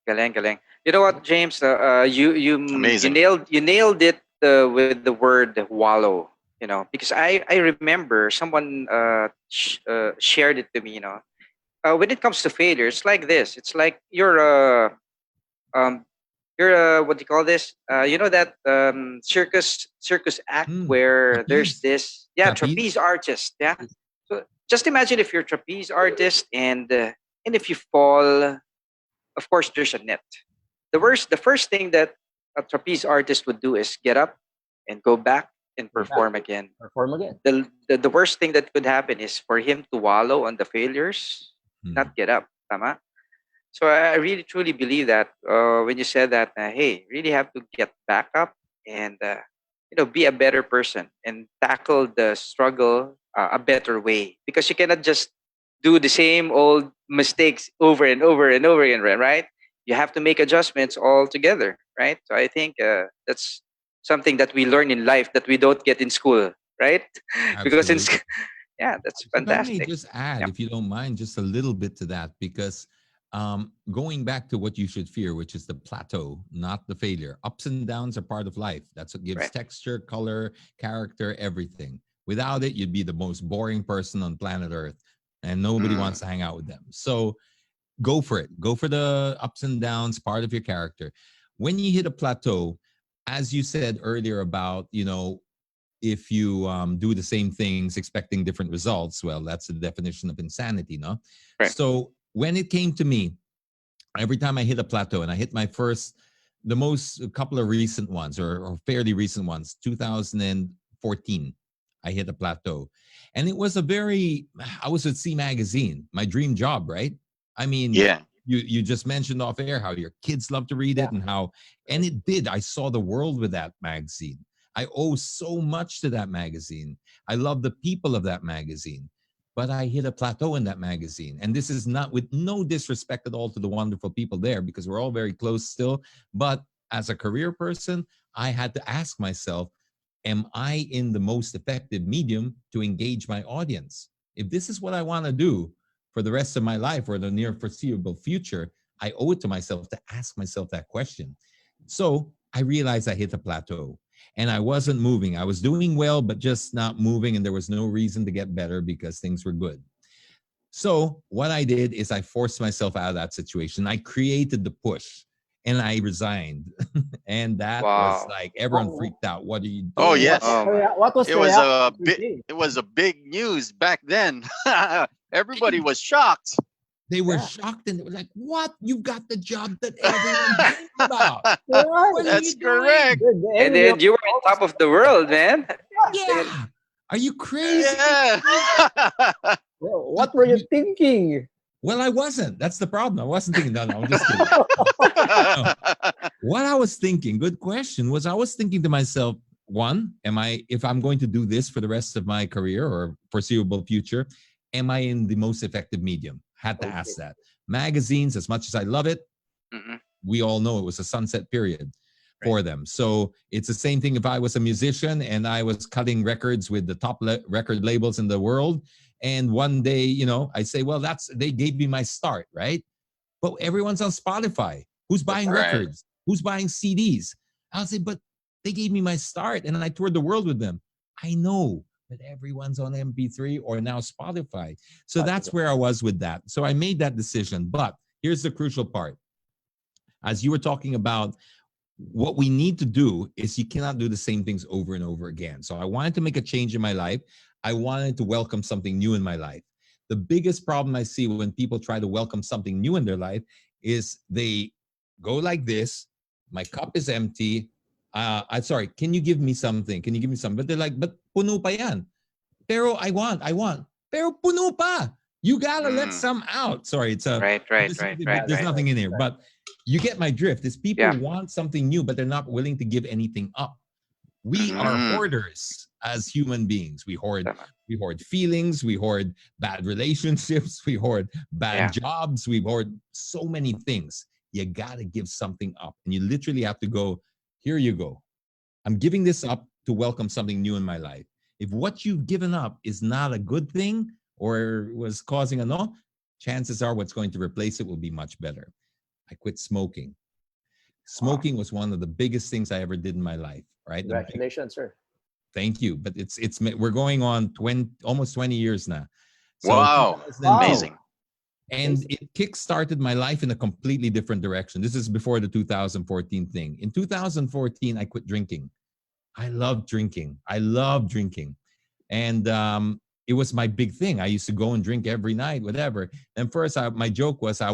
Galing. You know what, James? You Amazing. nailed it with the word wallow. You know, because I remember someone shared it to me. You know, when it comes to failure, it's like this. It's like um what do you call this? You know that circus act where there's Trapeze. this Trapeze. trapeze artist. Yeah. So just imagine if you're a trapeze artist and if you fall, of course there's a net. The first thing that a trapeze artist would do is get up and go back and perform again. Perform again. The worst thing that could happen is for him to wallow on the failures, not get up. Tama? So I really truly believe that when you said that, hey, really have to get back up and be a better person and tackle the struggle a better way, because you cannot just do the same old mistakes over and over and over again, right? You have to make adjustments all together, right? So I think that's something that we learn in life that we don't get in school, right? Because in Absolutely. yeah, that's If I may fantastic. just add, Yeah. if you don't mind, just a little bit to that, because going back to what you should fear, which is the plateau, not the failure. Ups and downs are part of life. That's what gives Right. texture, color, character, everything. Without it, you'd be the most boring person on planet Earth, and nobody wants to hang out with them. So go for it. Go for the ups and downs, part of your character. When you hit a plateau, as you said earlier about, if you do the same things expecting different results, well, that's the definition of insanity, no? Right. So when it came to me, every time I hit a plateau, and I hit my first, the most a couple of recent ones, or fairly recent ones, 2014, I hit a plateau. And it was I was at C Magazine, my dream job, right? I mean, Yeah. you just mentioned off air how your kids love to read it, and it did. I saw the world with that magazine. I owe so much to that magazine. I love the people of that magazine. But I hit a plateau in that magazine. And this is not with no disrespect at all to the wonderful people there, because we're all very close still. But as a career person, I had to ask myself, am I in the most effective medium to engage my audience? If this is what I want to do for the rest of my life or the near foreseeable future, I owe it to myself to ask myself that question. So I realized I hit a plateau and I wasn't moving. I was doing well, but just not moving. And there was no reason to get better because things were good. So what I did is I forced myself out of that situation. I created the push and I resigned. And that was Wow. like, everyone freaked out. What are you doing? Oh yes. Oh my. What was It the was a reaction? big. It was a big news back then. Everybody was shocked. They were shocked and they were like, what? You've got the job that everyone dreamed about. What are That's you doing? correct. And then you were on top of the world, man. Yeah. Are you crazy? Yeah. What were you thinking? Well, I wasn't. That's the problem. I wasn't thinking, no, I'm just kidding. No. What I was thinking, good question, was I was thinking to myself, one, if I'm going to do this for the rest of my career or foreseeable future, am I in the most effective medium? Had to ask that. Magazines, as much as I love it, we all know it was a sunset period for them. So it's the same thing if I was a musician and I was cutting records with the top record labels in the world. And one day, I say, well, they gave me my start, right? But everyone's on Spotify. Who's buying records? Who's buying CDs? I'll say, but they gave me my start and I toured the world with them. I know, but everyone's on MP3 or now Spotify. So that's where I was with that. So I made that decision. But here's the crucial part. As you were talking about, what we need to do is you cannot do the same things over and over again. So I wanted to make a change in my life. I wanted to welcome something new in my life. The biggest problem I see when people try to welcome something new in their life is they go like this. My cup is empty. I'm sorry, can you give me something? Can you give me something? But they're like, but puno pa yan. Pero I want. Pero puno pa. You gotta let some out. Sorry, it's a right. There's nothing in here, but you get my drift. Is people want something new, but they're not willing to give anything up. We are hoarders as human beings. We hoard feelings. We hoard bad relationships. We hoard bad jobs. We hoard so many things. You gotta give something up, and you literally have to go. Here you go. I'm giving this up to welcome something new in my life. If what you've given up is not a good thing or was causing a no, chances are what's going to replace it will be much better. I quit smoking. Smoking was one of the biggest things I ever did in my life, right? Congratulations, sir. Thank you. But we're going on almost 20 years now. So Wow. 2010, Amazing. and it kick-started my life in a completely different direction. This is before the 2014 thing. In 2014, I quit drinking. I love drinking. And it was my big thing. I used to go and drink every night, whatever. And first, my joke was I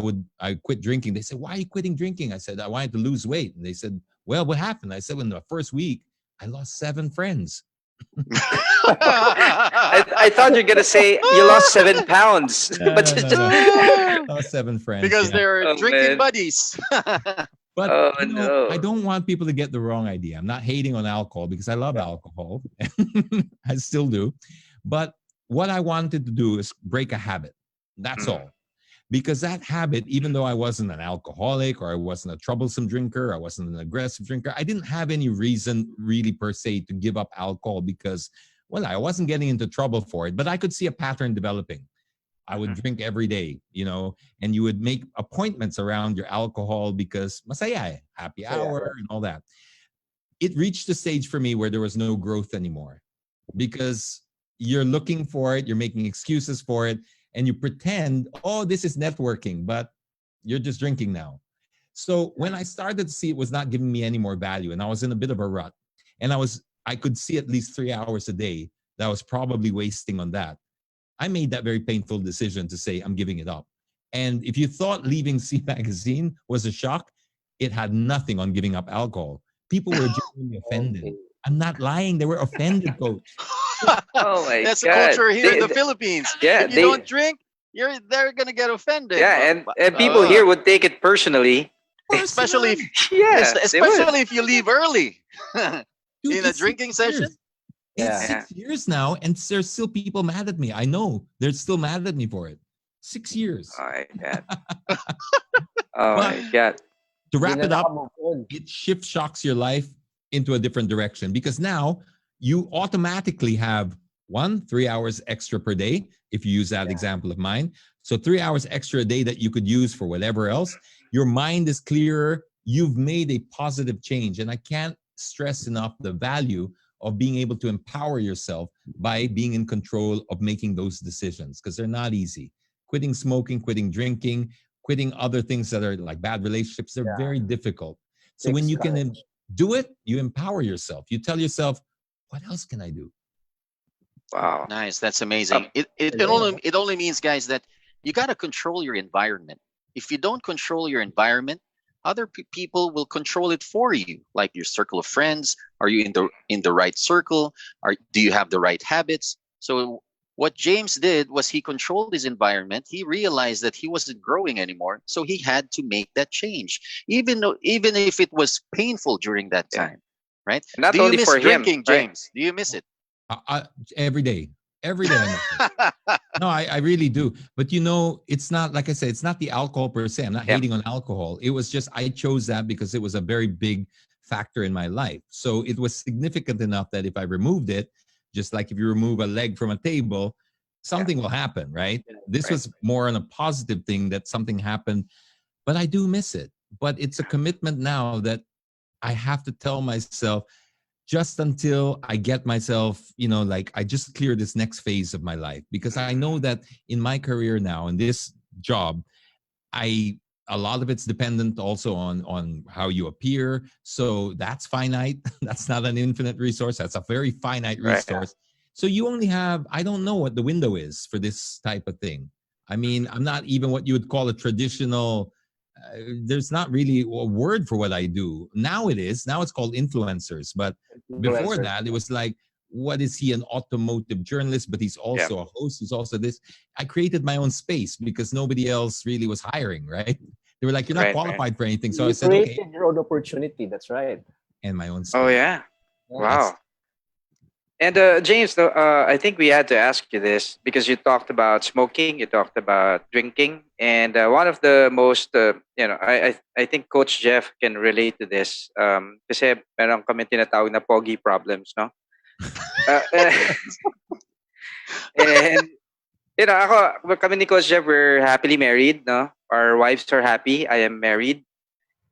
quit drinking. They said, "Why are you quitting drinking?" I said, "I wanted to lose weight." And they said, "Well, what happened?" I said, "In the first week, I lost 7 friends." I thought you're gonna say you lost 7 pounds. No, But I lost 7 friends. Because yeah. they're drinking man. buddies. But Oh, you know, no. I don't want people to get the wrong idea. I'm not hating on alcohol because I love alcohol. I still do. But what I wanted to do is break a habit. That's all. Because that habit, even though I wasn't an alcoholic or I wasn't a troublesome drinker, I wasn't an aggressive drinker, I didn't have any reason really per se to give up alcohol because, well, I wasn't getting into trouble for it, but I could see a pattern developing. I would drink every day, you know, and you would make appointments around your alcohol because masaya, happy hour and all that. It reached a stage for me where there was no growth anymore because you're looking for it, you're making excuses for it, and you pretend, oh, this is networking, but you're just drinking now. So when I started to see it was not giving me any more value and I was in a bit of a rut and I could see at least 3 hours a day that I was probably wasting on that. I made that very painful decision to say, I'm giving it up. And if you thought leaving C Magazine was a shock, it had nothing on giving up alcohol. People were genuinely offended. I'm not lying. They were offended, Coach. Oh my That's the God. culture here in the Philippines. Yeah, if you don't drink, they're gonna get offended. Yeah, and people here would take it personally. Especially if They if you leave early Dude, in a drinking session. It's 6 years now, and there's still people mad at me. I know they're still mad at me for it. 6 years. Oh my God. Oh my God. To wrap it up, it shocks your life into a different direction because now you automatically have 3 hours extra per day if you use that example of mine. So 3 hours extra a day that you could use for whatever else. Your mind is clearer. You've made a positive change. And I can't stress enough the value of being able to empower yourself by being in control of making those decisions because they're not easy. Quitting smoking, quitting drinking, quitting other things that are like bad relationships, they're very difficult. So when you can do it, you empower yourself. You tell yourself, what else can I do? Wow. Nice. That's amazing. It only means, guys, that you got to control your environment. If you don't control your environment, other people will control it for you, like your circle of friends. Are you in the right circle? Do you have the right habits? So what James did was he controlled his environment. He realized that he wasn't growing anymore, so he had to make that change, even if it was painful during that time, right? Not Do you only miss for drinking, him, right? James? Do you miss it? Every day. Every day. No, I really do. But you know, it's not, like I said, it's not the alcohol per se. I'm not hating on alcohol. It was just, I chose that because it was a very big factor in my life. So it was significant enough that if I removed it, just like if you remove a leg from a table, something will happen, right? This was more on a positive thing that something happened, but I do miss it. But it's a commitment now that I have to tell myself, just until I get myself, you know, like I just clear this next phase of my life, because I know that in my career now, in this job, a lot of it's dependent also on how you appear. So that's finite. That's not an infinite resource. That's a very finite resource. So you only have, I don't know what the window is for this type of thing. I mean, I'm not even what you would call a traditional, there's not really a word for what I do. Now it is. Now it's called influencers. But before that, it was like, what is he, an automotive journalist? But he's also a host. He's also this. I created my own space because nobody else really was hiring, right? They were like, you're not qualified for anything. So I said, okay. You created your own opportunity. That's right. And my own space. Oh, yeah. Wow. And James, I think we had to ask you this because you talked about smoking, you talked about drinking, and one of the most, I think Coach Jeff can relate to this. Kasi meron kami tinatawag na pogi problems, no? And kami ni Coach Jeff, we're happily married, no? Our wives are happy. I am married,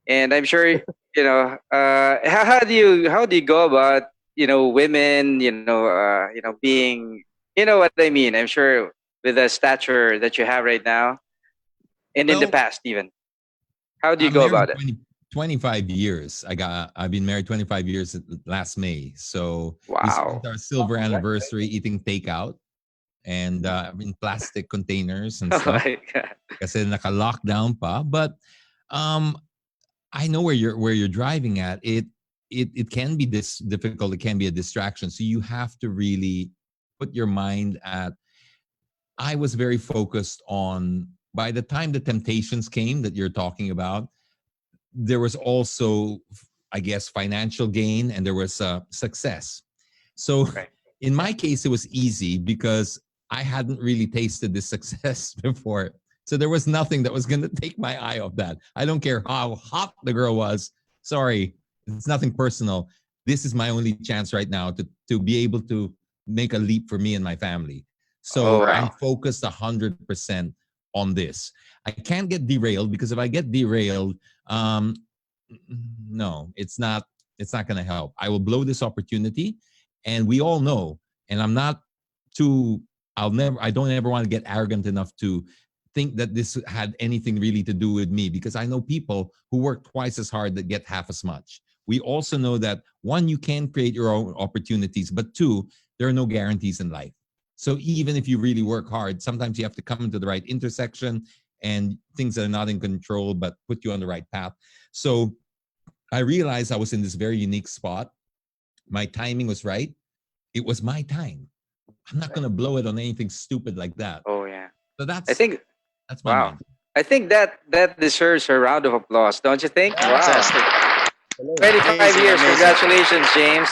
and I'm sure how do you go about women being what I mean. I'm sure with the stature that you have right now, and in the Well, past even, how do you I'm go married about it? 25 years. I've been married 25 years last May. So we spent Wow. our silver anniversary eating takeout and in plastic containers and Oh stuff. my God. Kasi naka-lockdown pa. But um, I know where you're driving at. It can be this difficult. It can be a distraction. So you have to really put your mind at. I was very focused on. By the time the temptations came that you're talking about, there was also, I guess, financial gain and there was success. So Right. in my case, it was easy because I hadn't really tasted this success before. So there was nothing that was going to take my eye off that. I don't care how hot the girl was. Sorry, it's nothing personal. This is my only chance right now to be able to make a leap for me and my family. Oh So I'm wow. focused 100% on this. I can't get derailed because if I get derailed, um, no, it's not going to help. I will blow this opportunity, and we all know. And I'm not too. I don't ever want to get arrogant enough to think that this had anything really to do with me because I know people who work twice as hard that get half as much. We also know that one, you can create your own opportunities, but two, there are no guarantees in life. So even if you really work hard, sometimes you have to come into the right intersection and things that are not in control, but put you on the right path. So I realized I was in this very unique spot. My timing was right. It was my time. I'm not going to blow it on anything stupid like that. Oh yeah. So I think that's my wow. mind. I think that deserves a round of applause, don't you think? Wow. Fantastic. 25 Amazing, years. amazing. Congratulations, James.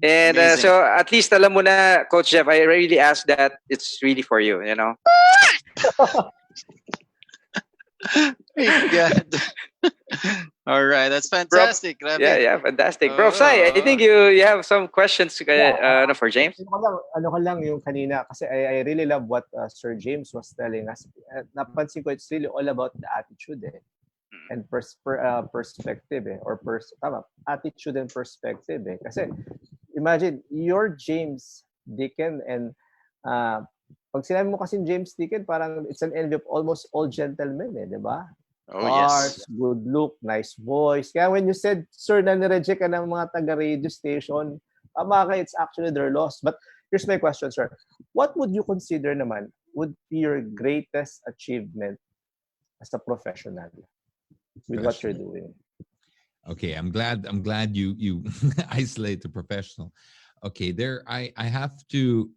And Amazing. so at least alam mo na, Coach Jeff, I really asked that it's really for you, you know? My God. All right, that's Bro, fantastic. yeah, Grabe. yeah, fantastic. Bro, Sai, I think you have some questions for James. Ano ko lang yung kanina kasi I really love what Sir James was telling us. Napansin ko it's really all about the attitude and perspective tama, attitude and perspective Kasi imagine you're James Deakin and pag sinabi mo kasi James Deakin parang it's an envy of almost all gentlemen di ba? Oh, Cars, yes. good look, nice voice. Kaya when you said, sir, na nireject ka ng mga taga-radio station, tama ka, it's actually their loss. But here's my question, sir. What would you consider naman would be your greatest achievement as a professional with what you're doing? Okay, I'm glad you isolate the professional. Okay, I have to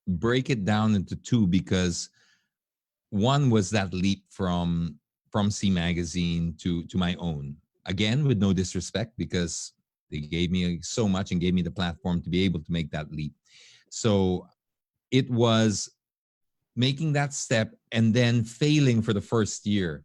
break it down into two because one was that leap from C Magazine to my own. Again, with no disrespect, because they gave me so much and gave me the platform to be able to make that leap. So it was making that step and then failing for the first year.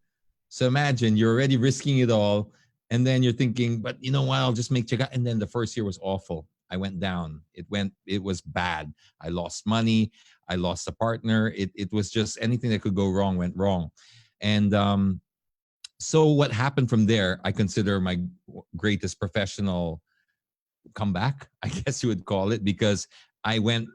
So imagine you're already risking it all, and then you're thinking, but you know what, I'll just make check out. And then the first year was awful. I went down. It was bad. I lost money. I lost a partner. It was just anything that could go wrong went wrong. And so what happened from there, I consider my greatest professional comeback, I guess you would call it, because I went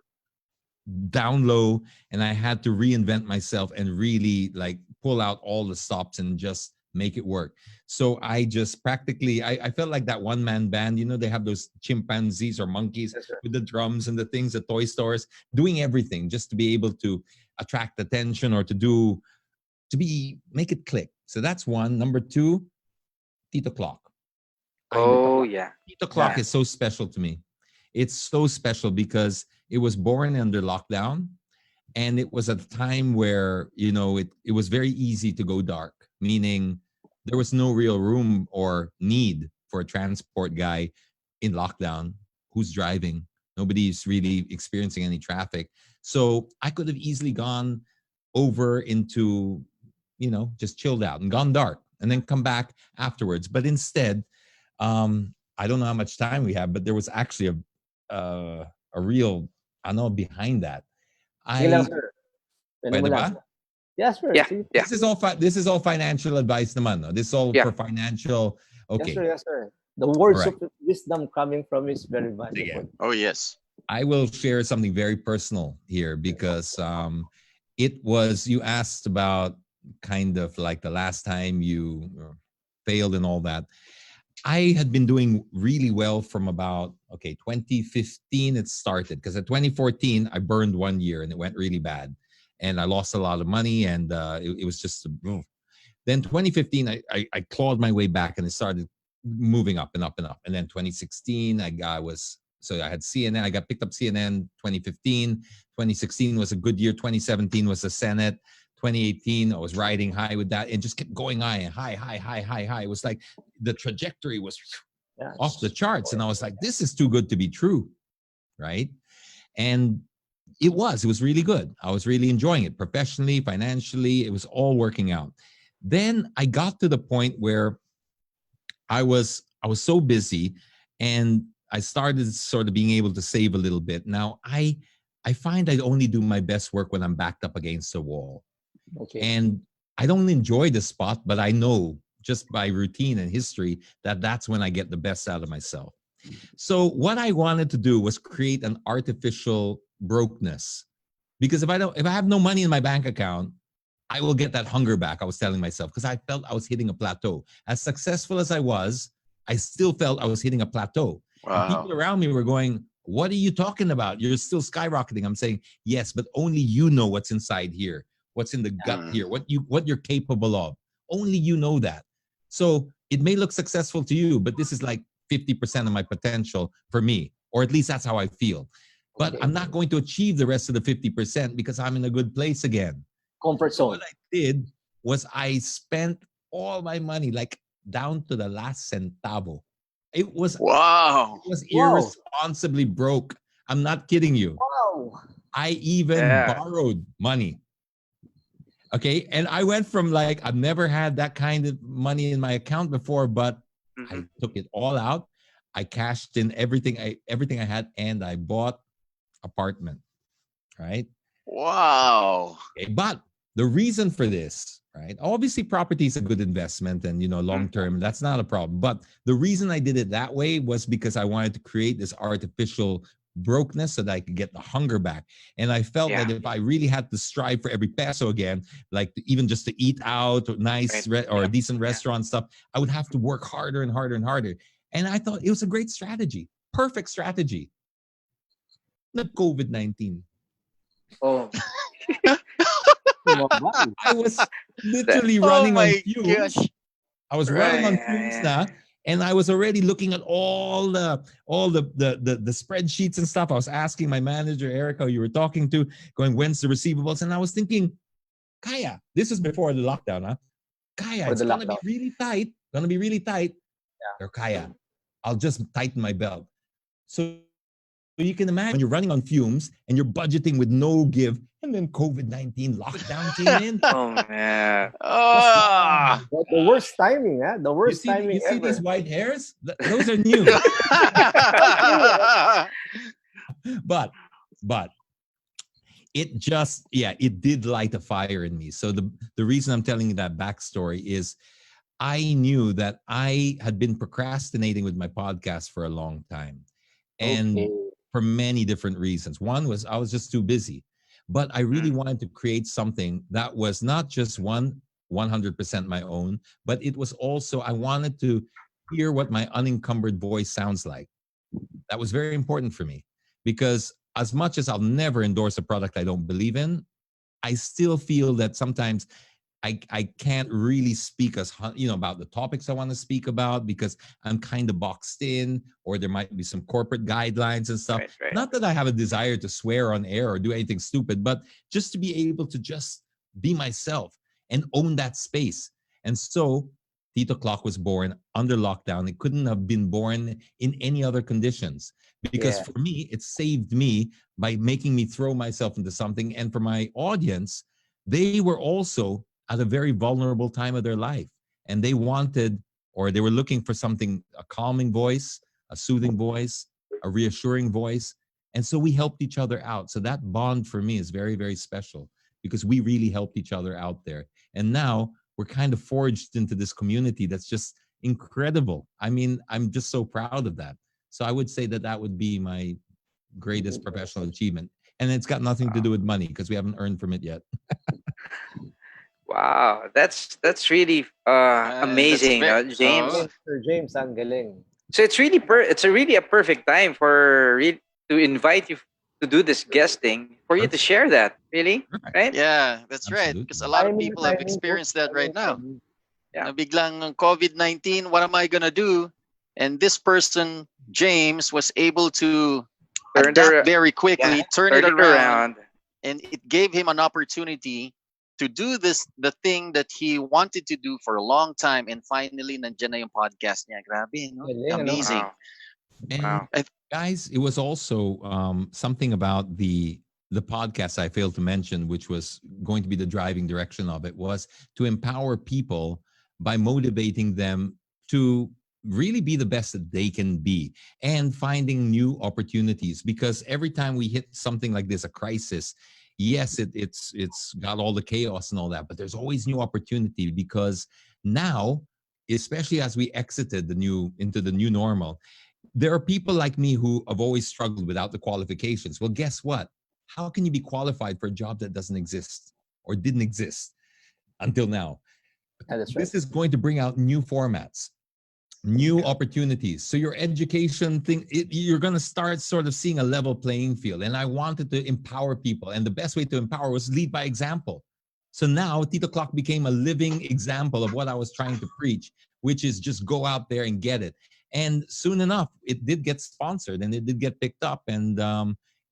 down low and I had to reinvent myself and really like pull out all the stops and just make it work. So I just practically, I felt like that one man band, they have those chimpanzees or monkeys with the drums and the things at toy stores, doing everything just to be able to attract attention or make it click. So that's one. Number two, Tito Clock. Oh yeah. Tito Clock Yeah. is so special to me. It's so special because it was born under lockdown, and it was at a time where it was very easy to go dark, meaning there was no real room or need for a transport guy in lockdown who's driving. Nobody's really experiencing any traffic. So I could have easily gone over into, just chilled out and gone dark and then come back afterwards. But instead, I don't know how much time we have, but there was actually a real ano behind that. Sige lang, sir. Pwede mo Pwede lang. ba? Yes, sir. Yeah, Sige. yeah. This is all financial advice naman. No? This is all Yeah. for financial. Yes, Okay. sir. Yes, sir. The words Alright. of wisdom coming from is very valuable. Oh, yes. I will share something very personal here because it was, you asked about kind of like the last time you failed and all that. I had been doing really well from about, 2015 it started, because at 2014 I burned 1 year and it went really bad. And I lost a lot of money and it was just, then 2015 I clawed my way back and it started moving up and up and up. And then 2016 I had CNN. I got picked up CNN 2015. 2016 was a good year. 2017 was the Senate. 2018 I was riding high with that and just kept going high. It was like the trajectory was off the charts. And I was like, this is too good to be true, right? And it was really good. I was really enjoying it professionally, financially. It was all working out. Then I got to the point where I was so busy and I started sort of being able to save a little bit. Now I find I only do my best work when I'm backed up against the wall. Okay. And I don't enjoy the spot, but I know just by routine and history that that's when I get the best out of myself. So what I wanted to do was create an artificial brokenness, because if I have no money in my bank account, I will get that hunger back. I was telling myself, because I felt I was hitting a plateau. As successful as I was, I still felt I was hitting a plateau. Wow. And people around me were going, what are you talking about? You're still skyrocketing. I'm saying, yes, but only you know what's inside here, what's in the gut here, what you're capable of. Only you know that. So it may look successful to you, but this is like 50% of my potential for me, or at least that's how I feel. But I'm not going to achieve the rest of the 50% because I'm in a good place again. Comfort zone. What I did was I spent all my money, like down to the last centavo. It was irresponsibly broke. I'm not kidding you. Wow. I even borrowed money. Okay. And I went from like, I've never had that kind of money in my account before, but I took it all out. I cashed in everything I had, and I bought apartment. Right. Wow. Okay, but the reason for this, right? Obviously, property is a good investment and, long term, that's not a problem. But the reason I did it that way was because I wanted to create this artificial brokenness so that I could get the hunger back. And I felt that if I really had to strive for every peso again, like even just to eat out or or decent restaurant stuff, I would have to work harder and harder and harder. And I thought it was a great strategy, perfect strategy. The COVID-19. Oh. I was literally running on fumes. Gosh. I was running on fumes now, and I was already looking at all the spreadsheets and stuff. I was asking my manager, Erica, you were talking to, going, when's the receivables? And I was thinking, Kaya, this is before the lockdown, huh? Kaya, it's gonna be really tight. Or Kaya, I'll just tighten my belt. So you can imagine when you're running on fumes and you're budgeting with no give, and then COVID-19 lockdown came in. Oh man. The worst timing, huh? The worst timing you see ever. these white hairs? Those are new. but it just, it did light a fire in me. So the reason I'm telling you that backstory is I knew that I had been procrastinating with my podcast for a long time. And for many different reasons. One was I was just too busy. But I really wanted to create something that was not just 100% my own, but it was also, I wanted to hear what my unencumbered voice sounds like. That was very important for me, because as much as I'll never endorse a product I don't believe in, I still feel that sometimes I can't really speak about the topics I want to speak about because I'm kind of boxed in, or there might be some corporate guidelines and stuff. Right. Not that I have a desire to swear on air or do anything stupid, but just to be able to just be myself and own that space. And so Tito Clock was born under lockdown. It couldn't have been born in any other conditions, because for me, it saved me by making me throw myself into something. And for my audience, they were also at a very vulnerable time of their life. And they wanted, or they were looking for something, a calming voice, a soothing voice, a reassuring voice. And so we helped each other out. So that bond for me is very, very special because we really helped each other out there. And now we're kind of forged into this community that's just incredible. I mean, I'm just so proud of that. So I would say that that would be my greatest professional achievement. And it's got nothing to do with money because we haven't earned from it yet. Wow, that's really amazing, James. Sir James, ang galing. So it's really a perfect time for to invite you to do this guesting for you to share that. Really, right? Yeah, that's right. Absolutely. Because a lot of people have experienced that right now. Yeah. Na biglang COVID-19, what am I gonna do? And this person, James, was able to adapt very quickly, turn it around, and it gave him an opportunity to do the thing that he wanted to do for a long time, and finally nandiyan na yung podcast niya. Grabe, no? Amazing. Wow. And Wow. guys, it was also something about the podcast I failed to mention, which was going to be the driving direction of it, was to empower people by motivating them to really be the best that they can be and finding new opportunities. Because every time we hit something like this, a crisis, yes, it's got all the chaos and all that, but there's always new opportunity because now, especially as we exited into the new normal, there are people like me who have always struggled without the qualifications. Well, guess what? How can you be qualified for a job that doesn't exist or didn't exist until now? This is going to bring out new formats, new opportunities. So your education thing, you're going to start sort of seeing a level playing field. And I wanted to empower people. And the best way to empower was lead by example. So now Tito Clock became a living example of what I was trying to preach, which is just go out there and get it. And soon enough, it did get sponsored and it did get picked up. And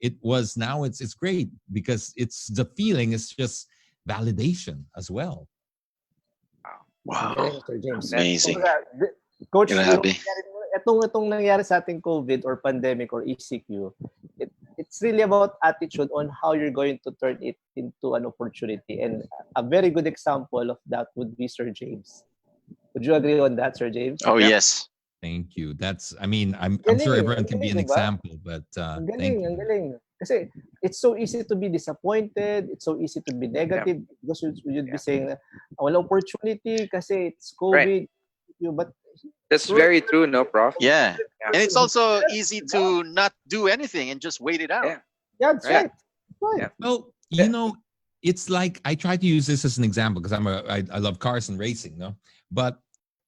it's great because it's the feeling is just validation as well. Wow. Sir James. Amazing. Coach, Grabe. itong nangyari sa ating COVID or pandemic or ECQ, it's really about attitude on how you're going to turn it into an opportunity. And a very good example of that would be Sir James. Would you agree on that, Sir James? Oh, yes. Thank you. I'm sure everyone can be an diba? example, but Ang thank galing, you. ang galing. Kasi it's so easy to be disappointed, it's so easy to be negative because you'd be saying na wala opportunity kasi it's COVID. But That's very true, no, Prof? Yeah. And it's also easy to not do anything and just wait it out. yeah, that's right. Yeah. Well, it's like I try to use this as an example because I love cars and racing, no? But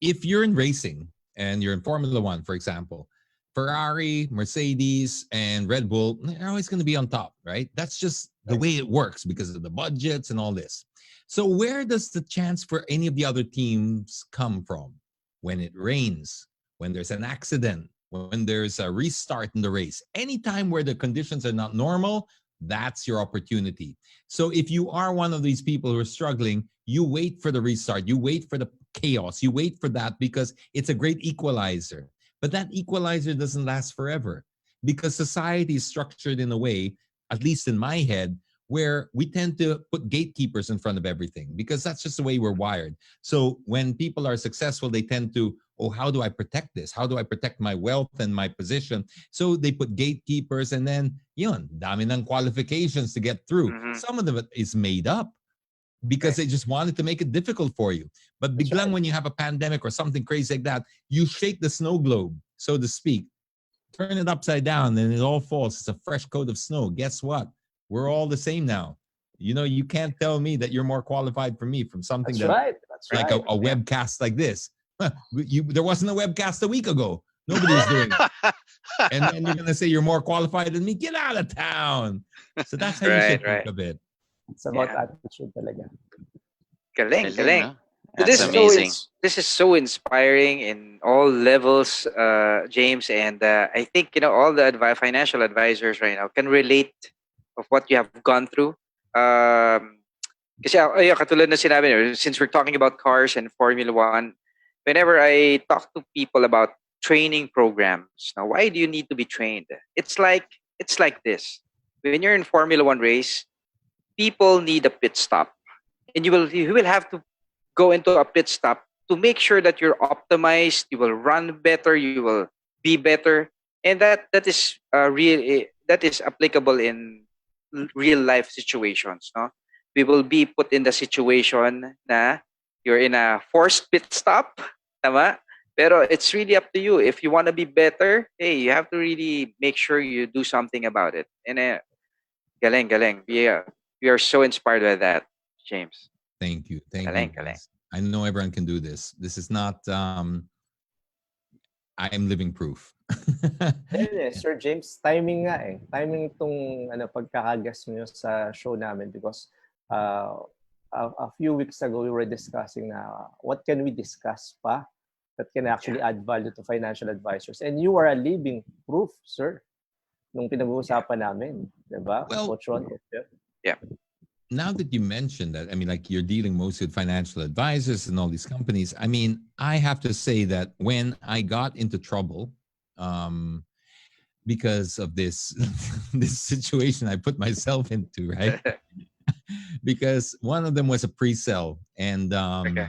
if you're in racing and you're in Formula One, for example, Ferrari, Mercedes, and Red Bull, they're always going to be on top, right? That's just the way it works because of the budgets and all this. So where does the chance for any of the other teams come from? When it rains, when there's an accident, when there's a restart in the race, anytime where the conditions are not normal, that's your opportunity. So if you are one of these people who are struggling, you wait for the restart, you wait for the chaos, you wait for that because it's a great equalizer. But that equalizer doesn't last forever because society is structured in a way, at least in my head, where we tend to put gatekeepers in front of everything because that's just the way we're wired. So when people are successful, they tend to, how do I protect this? How do I protect my wealth and my position? So they put gatekeepers and then, dami ng qualifications to get through. Mm-hmm. Some of them is made up because they just wanted to make it difficult for you. But biglang when you have a pandemic or something crazy like that, you shake the snow globe, so to speak, turn it upside down and it all falls. It's a fresh coat of snow. Guess what? We're all the same now. You can't tell me that you're more qualified for me from something That's like a webcast like this. There wasn't a webcast a week ago. Nobody was doing it. And then you're going to say you're more qualified than me? Get out of town. So that's how you should think of it. It's about attitude talaga. Galing. That's amazing. This is so inspiring in all levels, James. And I think, all the financial advisors right now can relate of what you have gone through. Kasi katulad na sinabi niyo, since we're talking about cars and Formula One, whenever I talk to people about training programs, now why do you need to be trained? It's like this. When you're in Formula One race, people need a pit stop, and you will have to go into a pit stop to make sure that you're optimized, you will run better, you will be better, and that is that is applicable in real life situations, no? We will be put in the situation na you're in a forced pit stop, tama? Pero it's really up to you. If you want to be better, hey, you have to really make sure you do something about it. And galing, galing. We are so inspired by that, James. Thank you. Thank you, Galing, galing. guys. I know everyone can do this. This is not, I am living proof. Sir James, timing nga eh. Timing itong pagkakaguest mo sa show namin because a few weeks ago we were discussing what can we discuss pa that can actually add value to financial advisors. And you are a living proof, sir, nung pinag-uusapan namin. Diba? Well, Coach Ron, Coach Jeff. Yeah. Now that you mentioned that, I mean, like you're dealing mostly with financial advisors and all these companies. I mean, I have to say that when I got into trouble, because of this this situation I put myself into, right? Because one of them was a pre-sell, and Okay.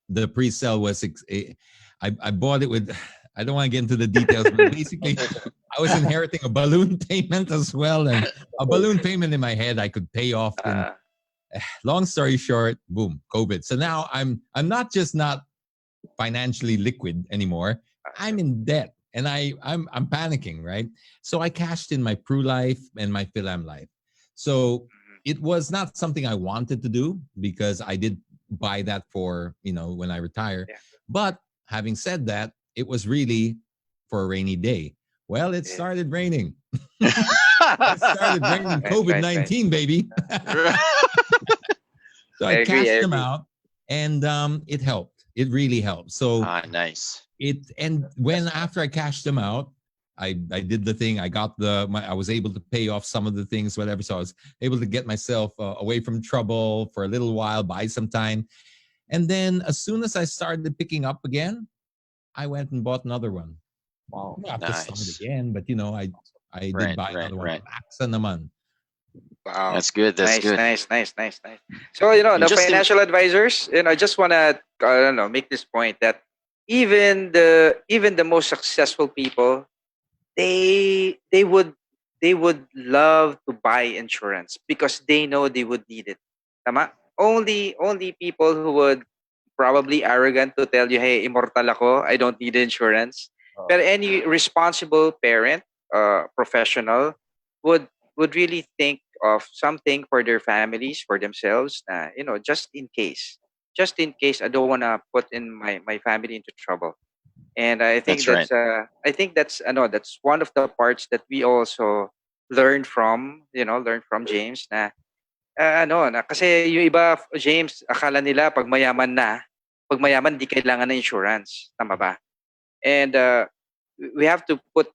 the pre-sell was I bought it with. I don't want to get into the details, but basically, I was inheriting a balloon payment as well, and a balloon payment in my head I could pay off. Long story short, boom, COVID. So now I'm not just not financially liquid anymore. I'm in debt, and I'm panicking, right? So I cashed in my Pru Life and my Philam Life. So it was not something I wanted to do because I did buy that for when I retire. Yeah. But having said that, it was really for a rainy day. Well, it started raining. It started raining. COVID-19, baby. So I cashed them out, and it helped. It really helped. So nice. After I cashed them out, I did the thing. I was able to pay off some of the things, whatever. So I was able to get myself away from trouble for a little while, buy some time. And then as soon as I started picking up again, I went and bought another one. Wow. Not to start again, but I did buy another one. AXA naman. Wow, that's good. That's nice, good. nice. So the financial advisors, I just wanna make this point that even the most successful people, they would love to buy insurance because they know they would need it. Tama? Only people who would probably arrogant to tell you, hey, immortal ako, I don't need insurance. But any responsible parent, professional, would really think of something for their families, for themselves, just in case. Just in case I don't want to put in my family into trouble. And I think That's that's one of the parts that we also learn from James na kasi yung iba, James, akala nila pag mayaman di kailangan ng insurance, tama ba? And we have to put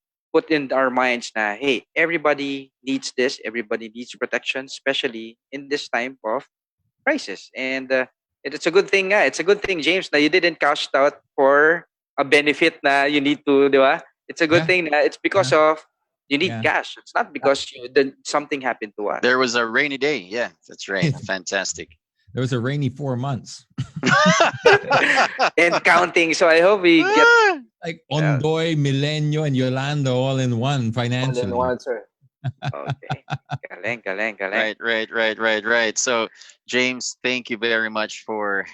in our minds na, hey, everybody needs this, everybody needs protection, especially in this time of crisis. And it's a good thing it's a good thing, James, na you didn't cash out for a benefit na you need to, di ba? It's a good thing na it's because of you need cash. It's not because something happened to us. There was a rainy day. Yeah, that's right. Fantastic. There was a rainy 4 months. And counting. So I hope we get like Ondoy, Milenio, and Yolanda all in one financially. All in one, sir. Okay. Galing. Right. So, James, thank you very much for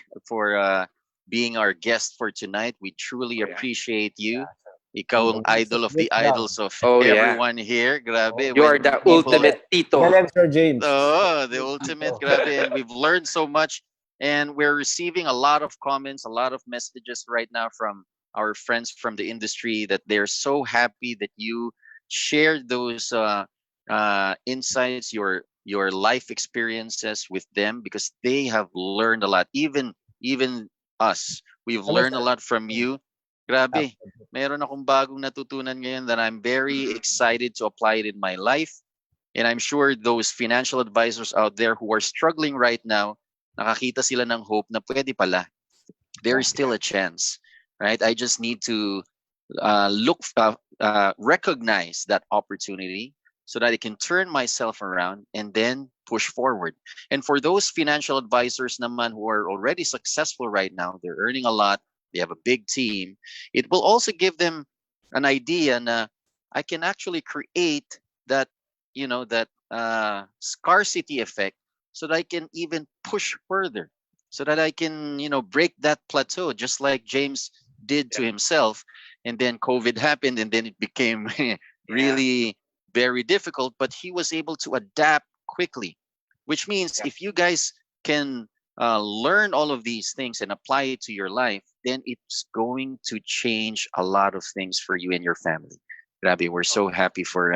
being our guest for tonight. We truly appreciate you. Ikaw ang idol of the idols of everyone here. Grabe. You are the ultimate Tito. Sir James. Oh, the ultimate. Grabe. And we've learned so much. And we're receiving a lot of comments, a lot of messages right now from our friends from the industry that they're so happy that you shared those insights, your life experiences with them, because they have learned a lot. Even us, we've learned a lot from you. Grabe, meron akong bagong natutunan ngayon that I'm very excited to apply it in my life. And I'm sure those financial advisors out there who are struggling right now, nakakita sila ng hope na pwede pala. There is still a chance, right? I just need to recognize that opportunity so that I can turn myself around and then push forward. And for those financial advisors naman who are already successful right now, they're earning a lot, they have a big team, it will also give them an idea na I can actually create that, that scarcity effect, so that I can even push further, so that I can, break that plateau, just like James did to himself. And then COVID happened, and then it became really very difficult, but he was able to adapt quickly, which means if you guys can learn all of these things and apply it to your life, then it's going to change a lot of things for you and your family. Grabe, we're so happy for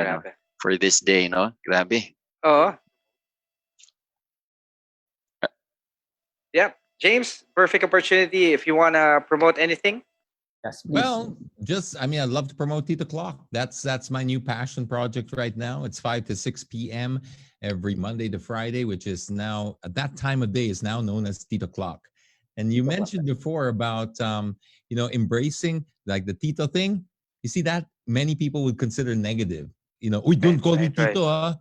for this day, no? Grabe. Oh. Yeah, James, perfect opportunity if you want to promote anything. Yes, please. Well, I'd love to promote Tito Clock. That's my new passion project right now. It's 5 to 6 p.m. every Monday to Friday, which is now, at that time of day, is now known as Tito Clock. And you mentioned before about, embracing like the Tito thing. You see that many people would consider negative. Uy, don't call me Tito, ah.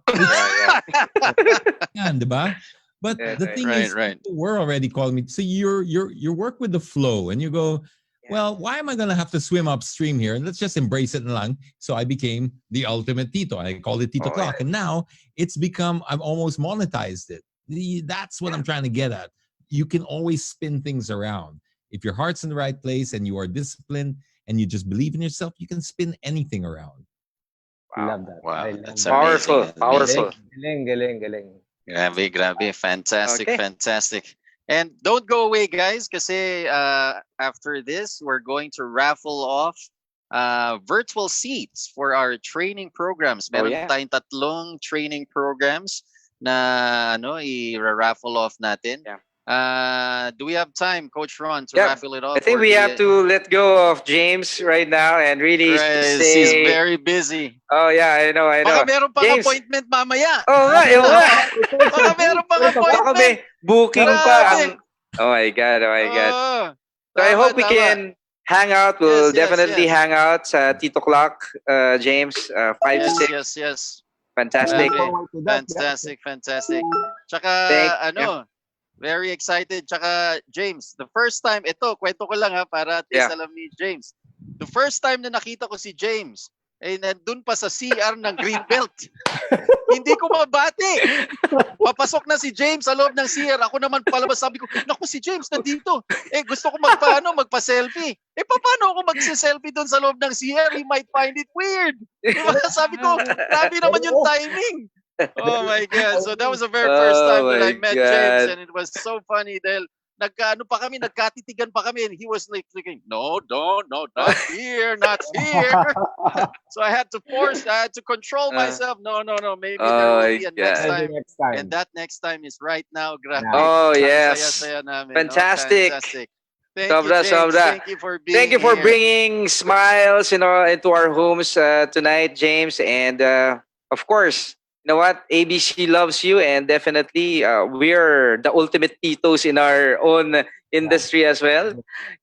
Yan, diba? But the thing is, people were already calling me. So you work with the flow, and you go, well, why am I gonna have to swim upstream here? Let's just embrace it lang. So I became the ultimate Tito. I called it Tito Clock, and now it's become. I've almost monetized it. That's what I'm trying to get at. You can always spin things around if your heart's in the right place and you are disciplined and you just believe in yourself. You can spin anything around. Wow. Love that. Wow, Love that's that. Powerful, amazing. powerful. Galing. Grabe. Fantastic, Okay. fantastic. And don't go away, guys, kasi after this, we're going to raffle off virtual seats for our training programs. Meron tayong 3 training programs na i-raffle off natin. Do we have time, Coach Ron, to raffle it off? I think we have to let go of James right now and really say... He's very busy. Oh, yeah, I know. Baka meron pang James. Appointment mamaya. Oh, nga. Baka meron pang Baka appointment. may booking pa. Grabe. Oh my God. So I hope we can hang out. We'll definitely hang out sa Tito Clock, James, 5 to 6. Yes. Fantastic. Fantastic. Tsaka, very excited. Tsaka, James, the first time, kwento ko lang para at least alam ni James. The first time na nakita ko si James, nandun pa sa CR ng Greenbelt. Hindi ko mabati. Papasok na si James sa loob ng CR. Ako naman palabas, sabi ko, naku, si James nandito. Gusto ko magpa-selfie. Paano ako magsi-selfie doon sa loob ng CR? He might find it weird. Diba? Sabi ko, grabe naman yung timing. Oh my God. So that was the very first time that I met James, and it was so funny dahil nagkatitigan pa kami, and he was like thinking, no, not here. So I had to control myself. No, maybe there will be a next time. And that next time is right now. Grabe. Oh, yes. Saya namin. Fantastic. Thank you, James. Thank you for being Thank you for here. bringing smiles, into our homes tonight, James. And of course, you know what? ABC loves you, and definitely we're the ultimate Titos in our own industry as well.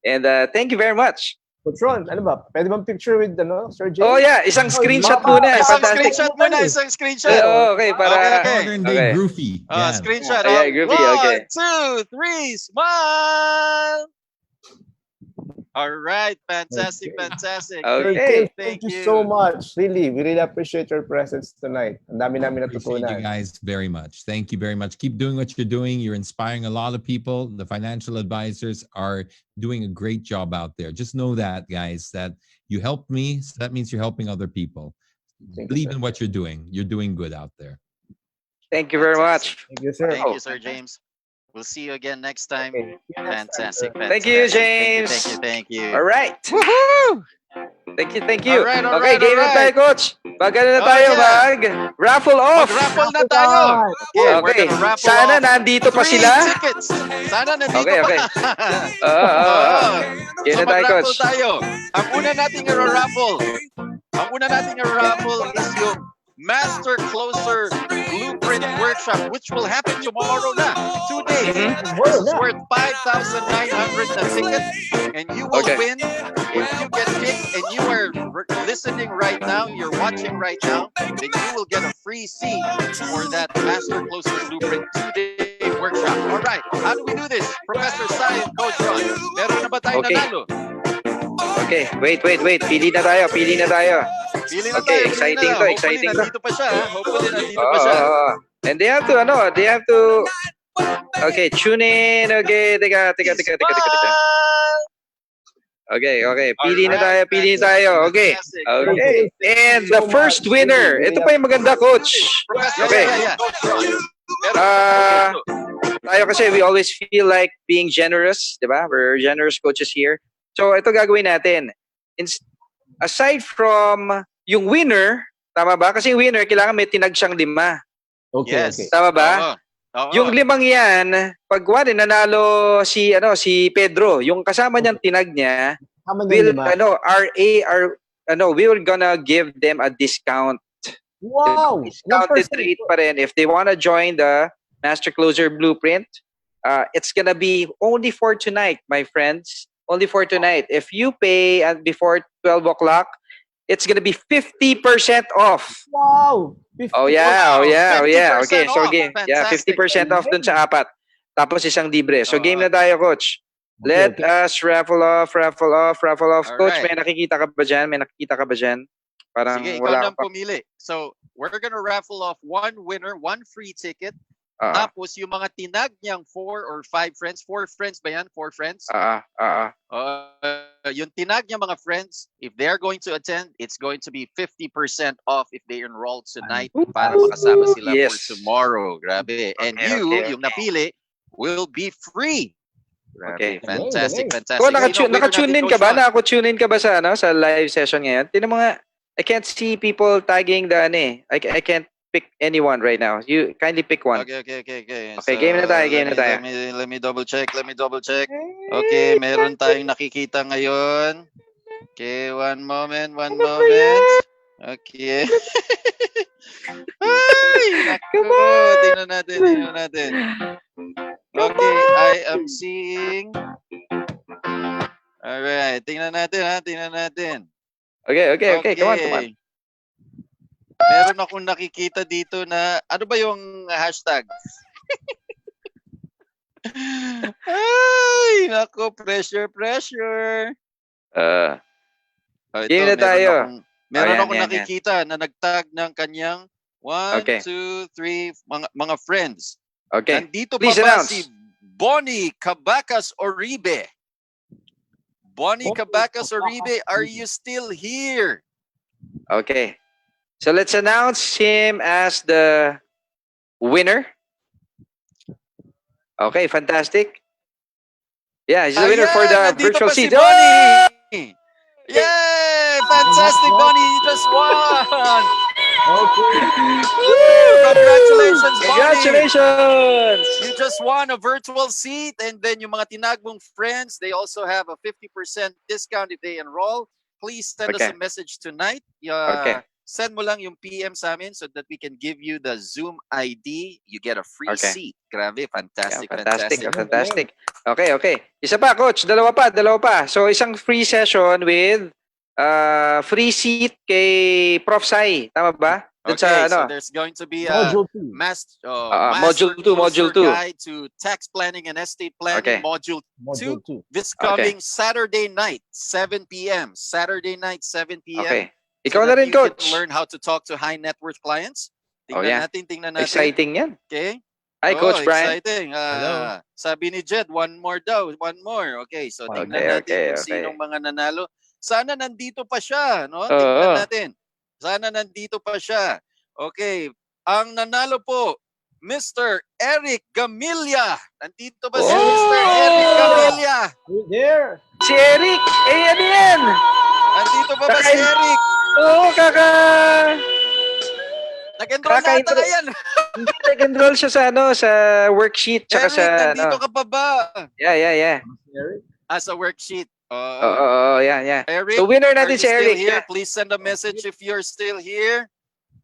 And thank you very much. Coach Ron, ano ba? Pwede bang picture with Sir James? Oh yeah, isang screenshot muna. Isang screenshot. Okay, para Modern day groovy. Screenshot. Yeah, groovy. Okay. 1, 2, 3, smile. All right, fantastic. Okay. Thank you so much. Really, we really appreciate your presence tonight. Ang dami namin Appreciate natutunan. you guys very much. Thank you very much. Keep doing what you're doing. You're inspiring a lot of people. The financial advisors are doing a great job out there. Just know that, guys, that you helped me. So that means you're helping other people. Believe in what you're doing. You're doing good out there. Thank you very much. Thank you, sir. Thank you, Sir James. We'll see you again next time. Fantastic. Thank you, James. Thank you. All right. Woohoo! Thank you. All right. Okay, game na tayo, Coach. Mag-ano na tayo, mag-raffle off. Mag-raffle na tayo. We're Okay. gonna raffle Sana off nandito pa 3 sila. tickets. Sana nandito Okay. pa. Game So na tayo, mag-raffle Coach. tayo. Ang una nating i-raffle is yung Master Closer Blueprint Workshop, which will happen tomorrow na. 2 days. This is worth 5,900 na ticket, and you will win if you get picked and you are listening right now, you're watching right now, then you will get a free seat for that Master Closer Blueprint 2-day workshop. All right, how do we do this? Professor Sai and Coach Ron, meron na ba tayo nanalo? Okay, wait. Pili na tayo. Pili na Okay, tayo. Pili exciting na. to, Hopefully, exciting to. nandito pa siya. Hopefully, nandito pa siya. And they have to, okay, tune in. Okay, teka. Okay. Pili na tayo. Okay. Fantastic. Okay. And the first winner. Ito pa yung maganda, coach. Okay. Yeah. Tayo kasi we always feel like being generous, di ba? We're generous coaches here. So ito gagawin natin. Aside from yung winner, tama ba? Kasi yung winner, kailangan may tinag siyang 5. Okay, Yes. okay. Tama ba? Oo. Yung 5 yan, pag nanalo si Pedro, yung kasama niyang tinag niya, Tama will niyan, 5. we were gonna give them a discount. Wow! Discounted rate pa rin if they wanna join the Master Closer Blueprint. It's gonna be only for tonight, my friends. Only for tonight. If you pay before 12 o'clock, it's gonna be 50% off. Wow! 50. Oh yeah. 50% Okay, so off. game. Yeah, Fantastic. 50% off dun sa 4. Tapos isang libre. So game na tayo, coach. Let Okay. us raffle off. Coach, Alright. may nakikita ka ba dyan? Parang Sige, ikaw wala nang ka pa. pumili. So, we're gonna raffle off one winner, one free ticket. Ah, Tapos, yung mga tinag niyang 4 or 5 friends. 4 friends ba yan? 4 friends? Yung tinag niya mga friends, if they're going to attend, it's going to be 50% off if they enroll tonight para makasama sila Yes. for tomorrow. Grabe. And Okay, you, okay. yung napili, will be free. Okay. Fantastic. So, Sino winner naka-tune in natin, ka ba? Coach Juan? Naka-tune in ka ba sa live session ngayon? Tinan mo nga, I can't see people tagging the I can't pick anyone right now. You kindly pick one. Okay. Okay, game na tayo. Let me double check. Okay, meron tayong nakikita ngayon. Okay, one moment. Okay. Ay, naku. Tingnan natin. Okay, I am seeing. Alright, tingnan natin. Okay. Come on. Meron akong nakikita dito na, ano ba yung hashtag? Ay, nako, pressure. Oh, ito, Game na tayo. Meron akong yan. nakikita na nagtag ng kanyang 1, Okay. 2, 3, mga friends. Okay. Nandito pa Please ba announce. si Bonnie Cabacas Oribe? Bonnie Cabacas Oribe, are you still here? Okay. So let's announce him as the winner. Okay, fantastic. Yeah, he's the winner for the Nandito virtual pa si seat. Bonnie! Yay! Fantastic, Bonnie! You just won! Okay. Woo! Congratulations, Bonnie! Congratulations! You just won a virtual seat, and then yung mga tinagmong friends, they also have a 50% discount if they enroll. Please send us Okay. a message tonight. Okay. Send mo lang yung PM sa amin so that we can give you the Zoom ID. You get a free Okay. seat. Grabe, Yeah, fantastic. fantastic. Okay. Isa pa, coach. Dalawa pa. So, isang free session with free seat kay Prof. Sai. Tama ba? Dun Okay, sa, so there's going to be a Module 2. Master Module 2. Guide to Tax Planning and Estate Planning, Okay. Module 2. Module 2. This coming Saturday night, 7 p.m. Saturday night, 7 p.m. Okay. So Ikaw that na rin, you can coach. learn how to talk to high net worth clients. Oh, yeah. Tingnan natin. Exciting yan. Okay. Hi, Coach Brian. Exciting. Hello. Sabi ni Jed, one more. Okay, so tingnan natin Okay. kung sinong mga nanalo. Sana nandito pa siya, no? Oo. Tingnan natin. Sana nandito pa siya. Okay. Ang nanalo po, Mr. Eric Gamilla. Nandito ba si Oh! Mr. Eric Gamilla? You're there. Si Eric! Ano yan? Nandito ba si Eric? Oo, Nag-enroll na ata yan. Hindi, nag-enroll siya sa worksheet. Tsaka Eric, nandito ka pa ba? Yeah. Eric. Sa worksheet. Oo, yeah. Eric, So, winner are natin you si still Eric. here? Yeah. Please send a message if you're still here.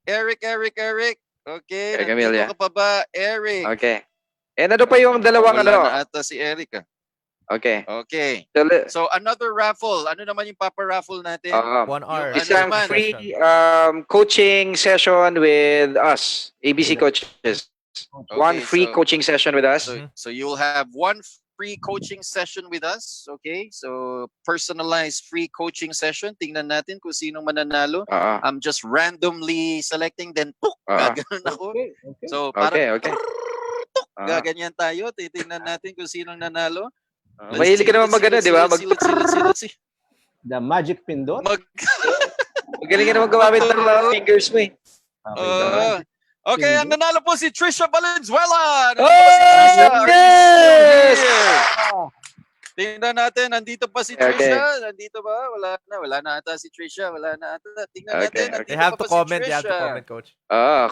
Eric. Okay, Eric nandito Amelia. ka pa ba? Eric. Okay. And ano pa yung dalawang Wala na ata si Eric. Okay. Okay. So, So another raffle. Ano naman yung papa-raffle natin? 1 hour. Ano isang naman? free coaching session with us, ABC coaches. Okay, One free so- coaching session with us. So you'll have one free coaching session with us. Okay? So, personalized free coaching session. Tingnan natin kung sinong mananalo. I'm just randomly selecting, then gaganon ako. Okay. So, parang Okay. gaganyan tayo. Titingnan natin kung sinong nanalo. Mahilig ka naman mag-ano, di ba? Let's see. The magic pindot. Magaling ka naman gumamit ng mga fingers mo eh. Okay, ang nanalo po si Trisha Valenzuela. Yes! Tingnan natin, nandito pa si Trisha. Nandito ba? Wala na ata si Trisha. Wala na ata. Tingnan natin. They have to comment. They have to comment, coach.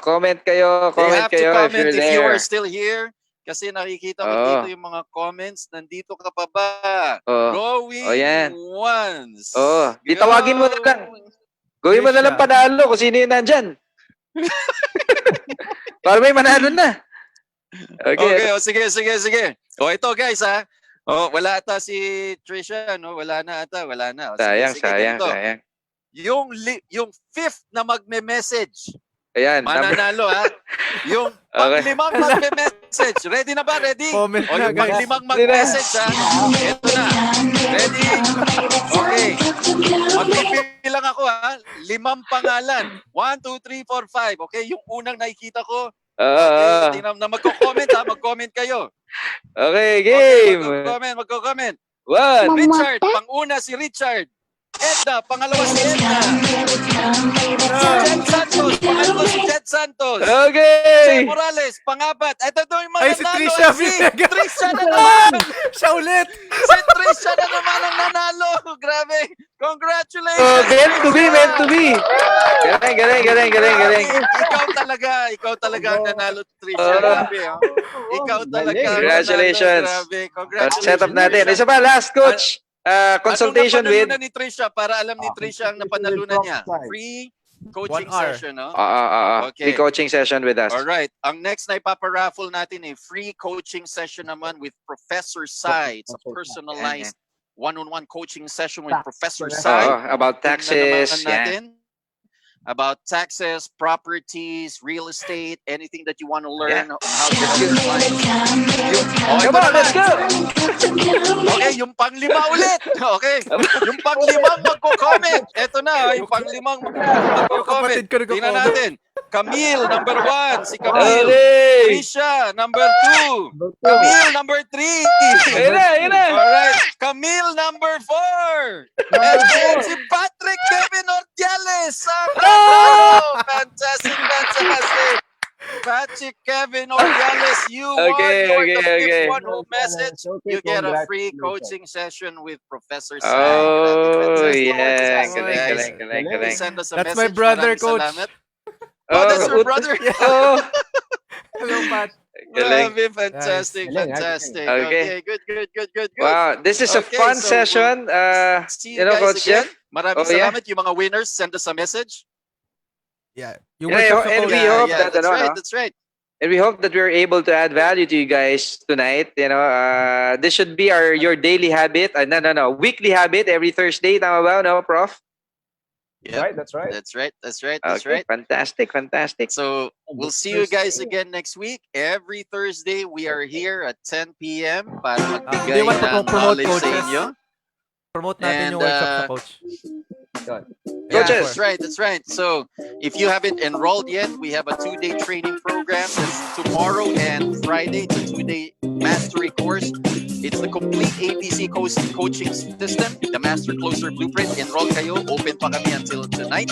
Comment kayo. Comment kayo if you're there. If you are still here. Kasi nakikita ko dito yung mga comments. Nandito ka pa ba? Going once. Ditawagin mo na lang. Gawin mo na lang panalo kung sino yung nandyan. Para may manalo na. Okay. Sige. Ito guys ha. Wala ata si Trisha, no? Wala na. Sayang. Yung fifth na magme-message. Ayan. Mananalo ha. Yung panglimang magme-message. Ready na ba? Ready? Comment na, yung guys. panglimang mag-message ha. Ito na. Ready? Okay. Magpipilang ako ha. 5 pangalan. 1, 2, 3, 4, 5. Okay? Yung unang nakikita ko. Okay. Tingnan na magko-comment ha. Mag-comment kayo. Okay, game. Magko-comment. One. Richard. Pang-una si Richard. Edna, pangalawa si Edna. Si Jed Santos, pangatlo si Jed Santos. Okay. Jed Morales, pangapat. Ito yung mga Ay, si Trisha Trisha na naman. Siya ulit. Si Trisha na naman ang nanalo. Grabe. Congratulations. Meant to be. Galing. Ikaw talaga ang nanalo, Trisha. Grabe, Ikaw talaga. Congratulations. Grabe. Congratulations. Set up natin. Isa pa, last coach. Consultation with ni Trisha para alam ni Trisha ang napanalunan niya. Free coaching 1 hour. session, no? Free coaching session with us. All right. Ang next na ipaparaffle natin free coaching session naman with Professor Sai. It's a personalized one-on-one coaching session with Professor Sai. About taxes. About taxes, properties, real estate, anything that you want to learn on how to help your clients. Come on, let's go! Okay, yung pang-5 ulit. Okay, yung pang-5 magko-comment. Ito na, yung pang-5 magko-comment. Tingnan natin. Camille, number 1. Si Camille. Trisha, number 2. Camille, number 3. Ayun na. Alright. Camille, number 4. And then si Patrick Kevin Ordiales. Fantastic. Patrick Kevin Ordiales, you won. You're the fifth one who message. You get a free coaching session with Professor Sai. Galing. Send us a That's message. my brother, coach. Salamat. That's your brother. Hello, Pat. Grabe, fantastic. Okay. Okay, good. Wow, this is a fun session. See you guys Coach again. Jeff? Maraming salamat. Yung mga winners, send us a message. Yeah. And we hope that that's right. And we hope that we're able to add value to you guys tonight. This should be your daily habit. No, weekly habit every Thursday. Tama ba? No, Prof? Yeah, That's right. That's right. Fantastic. So we'll see you guys again next week. Every Thursday, we are here at 10 p.m. para magbigay want to ng promote knowledge sa coaches? inyo. Promote natin And, yung workshop sa coach. Yeah, that's right. So if you haven't enrolled yet, we have a 2-day training program. That's tomorrow and Friday. It's a 2-day mastery course. It's the complete ABC coaching system, the Master Closer Blueprint. Enroll kayo. Open pa kami until tonight.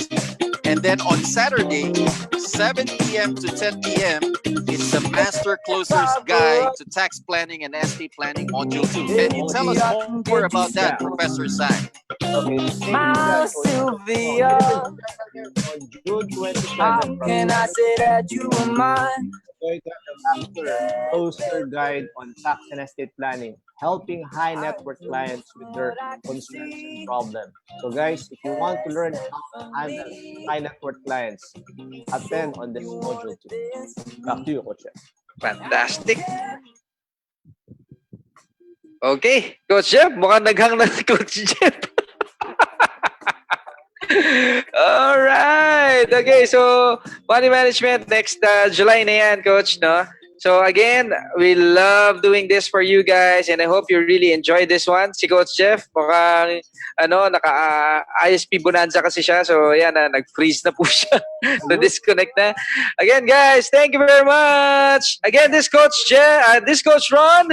And then on Saturday, 7 p.m. to 10 p.m., it's the Master Closer's Guide to Tax Planning and Estate Planning Module 2. Can you tell us more about that, Professor Sai? Okay. Sylvia, On June 27, how can I say that you are mine? Master Closer Guide on Tax and Estate Planning, helping high net worth clients with their concerns and problems. So guys, if you want to learn how to handle high net worth clients, attend on this module 2. Back to you, Coach. Fantastic. Okay, Coach Jeff, mukhang naghang na si Coach Jeff. All right. Okay, so money management next July na yan, Coach, no? So again, we love doing this for you guys, and I hope you really enjoy this one. Si Coach Jeff, mukhang ISP bonanza kasi siya. So yan, nag-freeze na po siya. Na-disconnect na. Again, guys, thank you very much. Again, this Coach Jeff, this Coach Ron.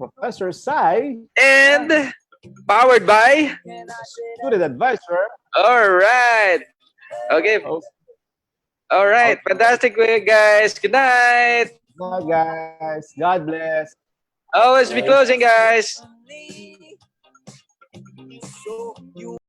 Professor Sai. And powered by Student Advisor. All right. Okay. All right. Fantastic, guys. Good night. Bye, guys. God bless. Always be closing, guys.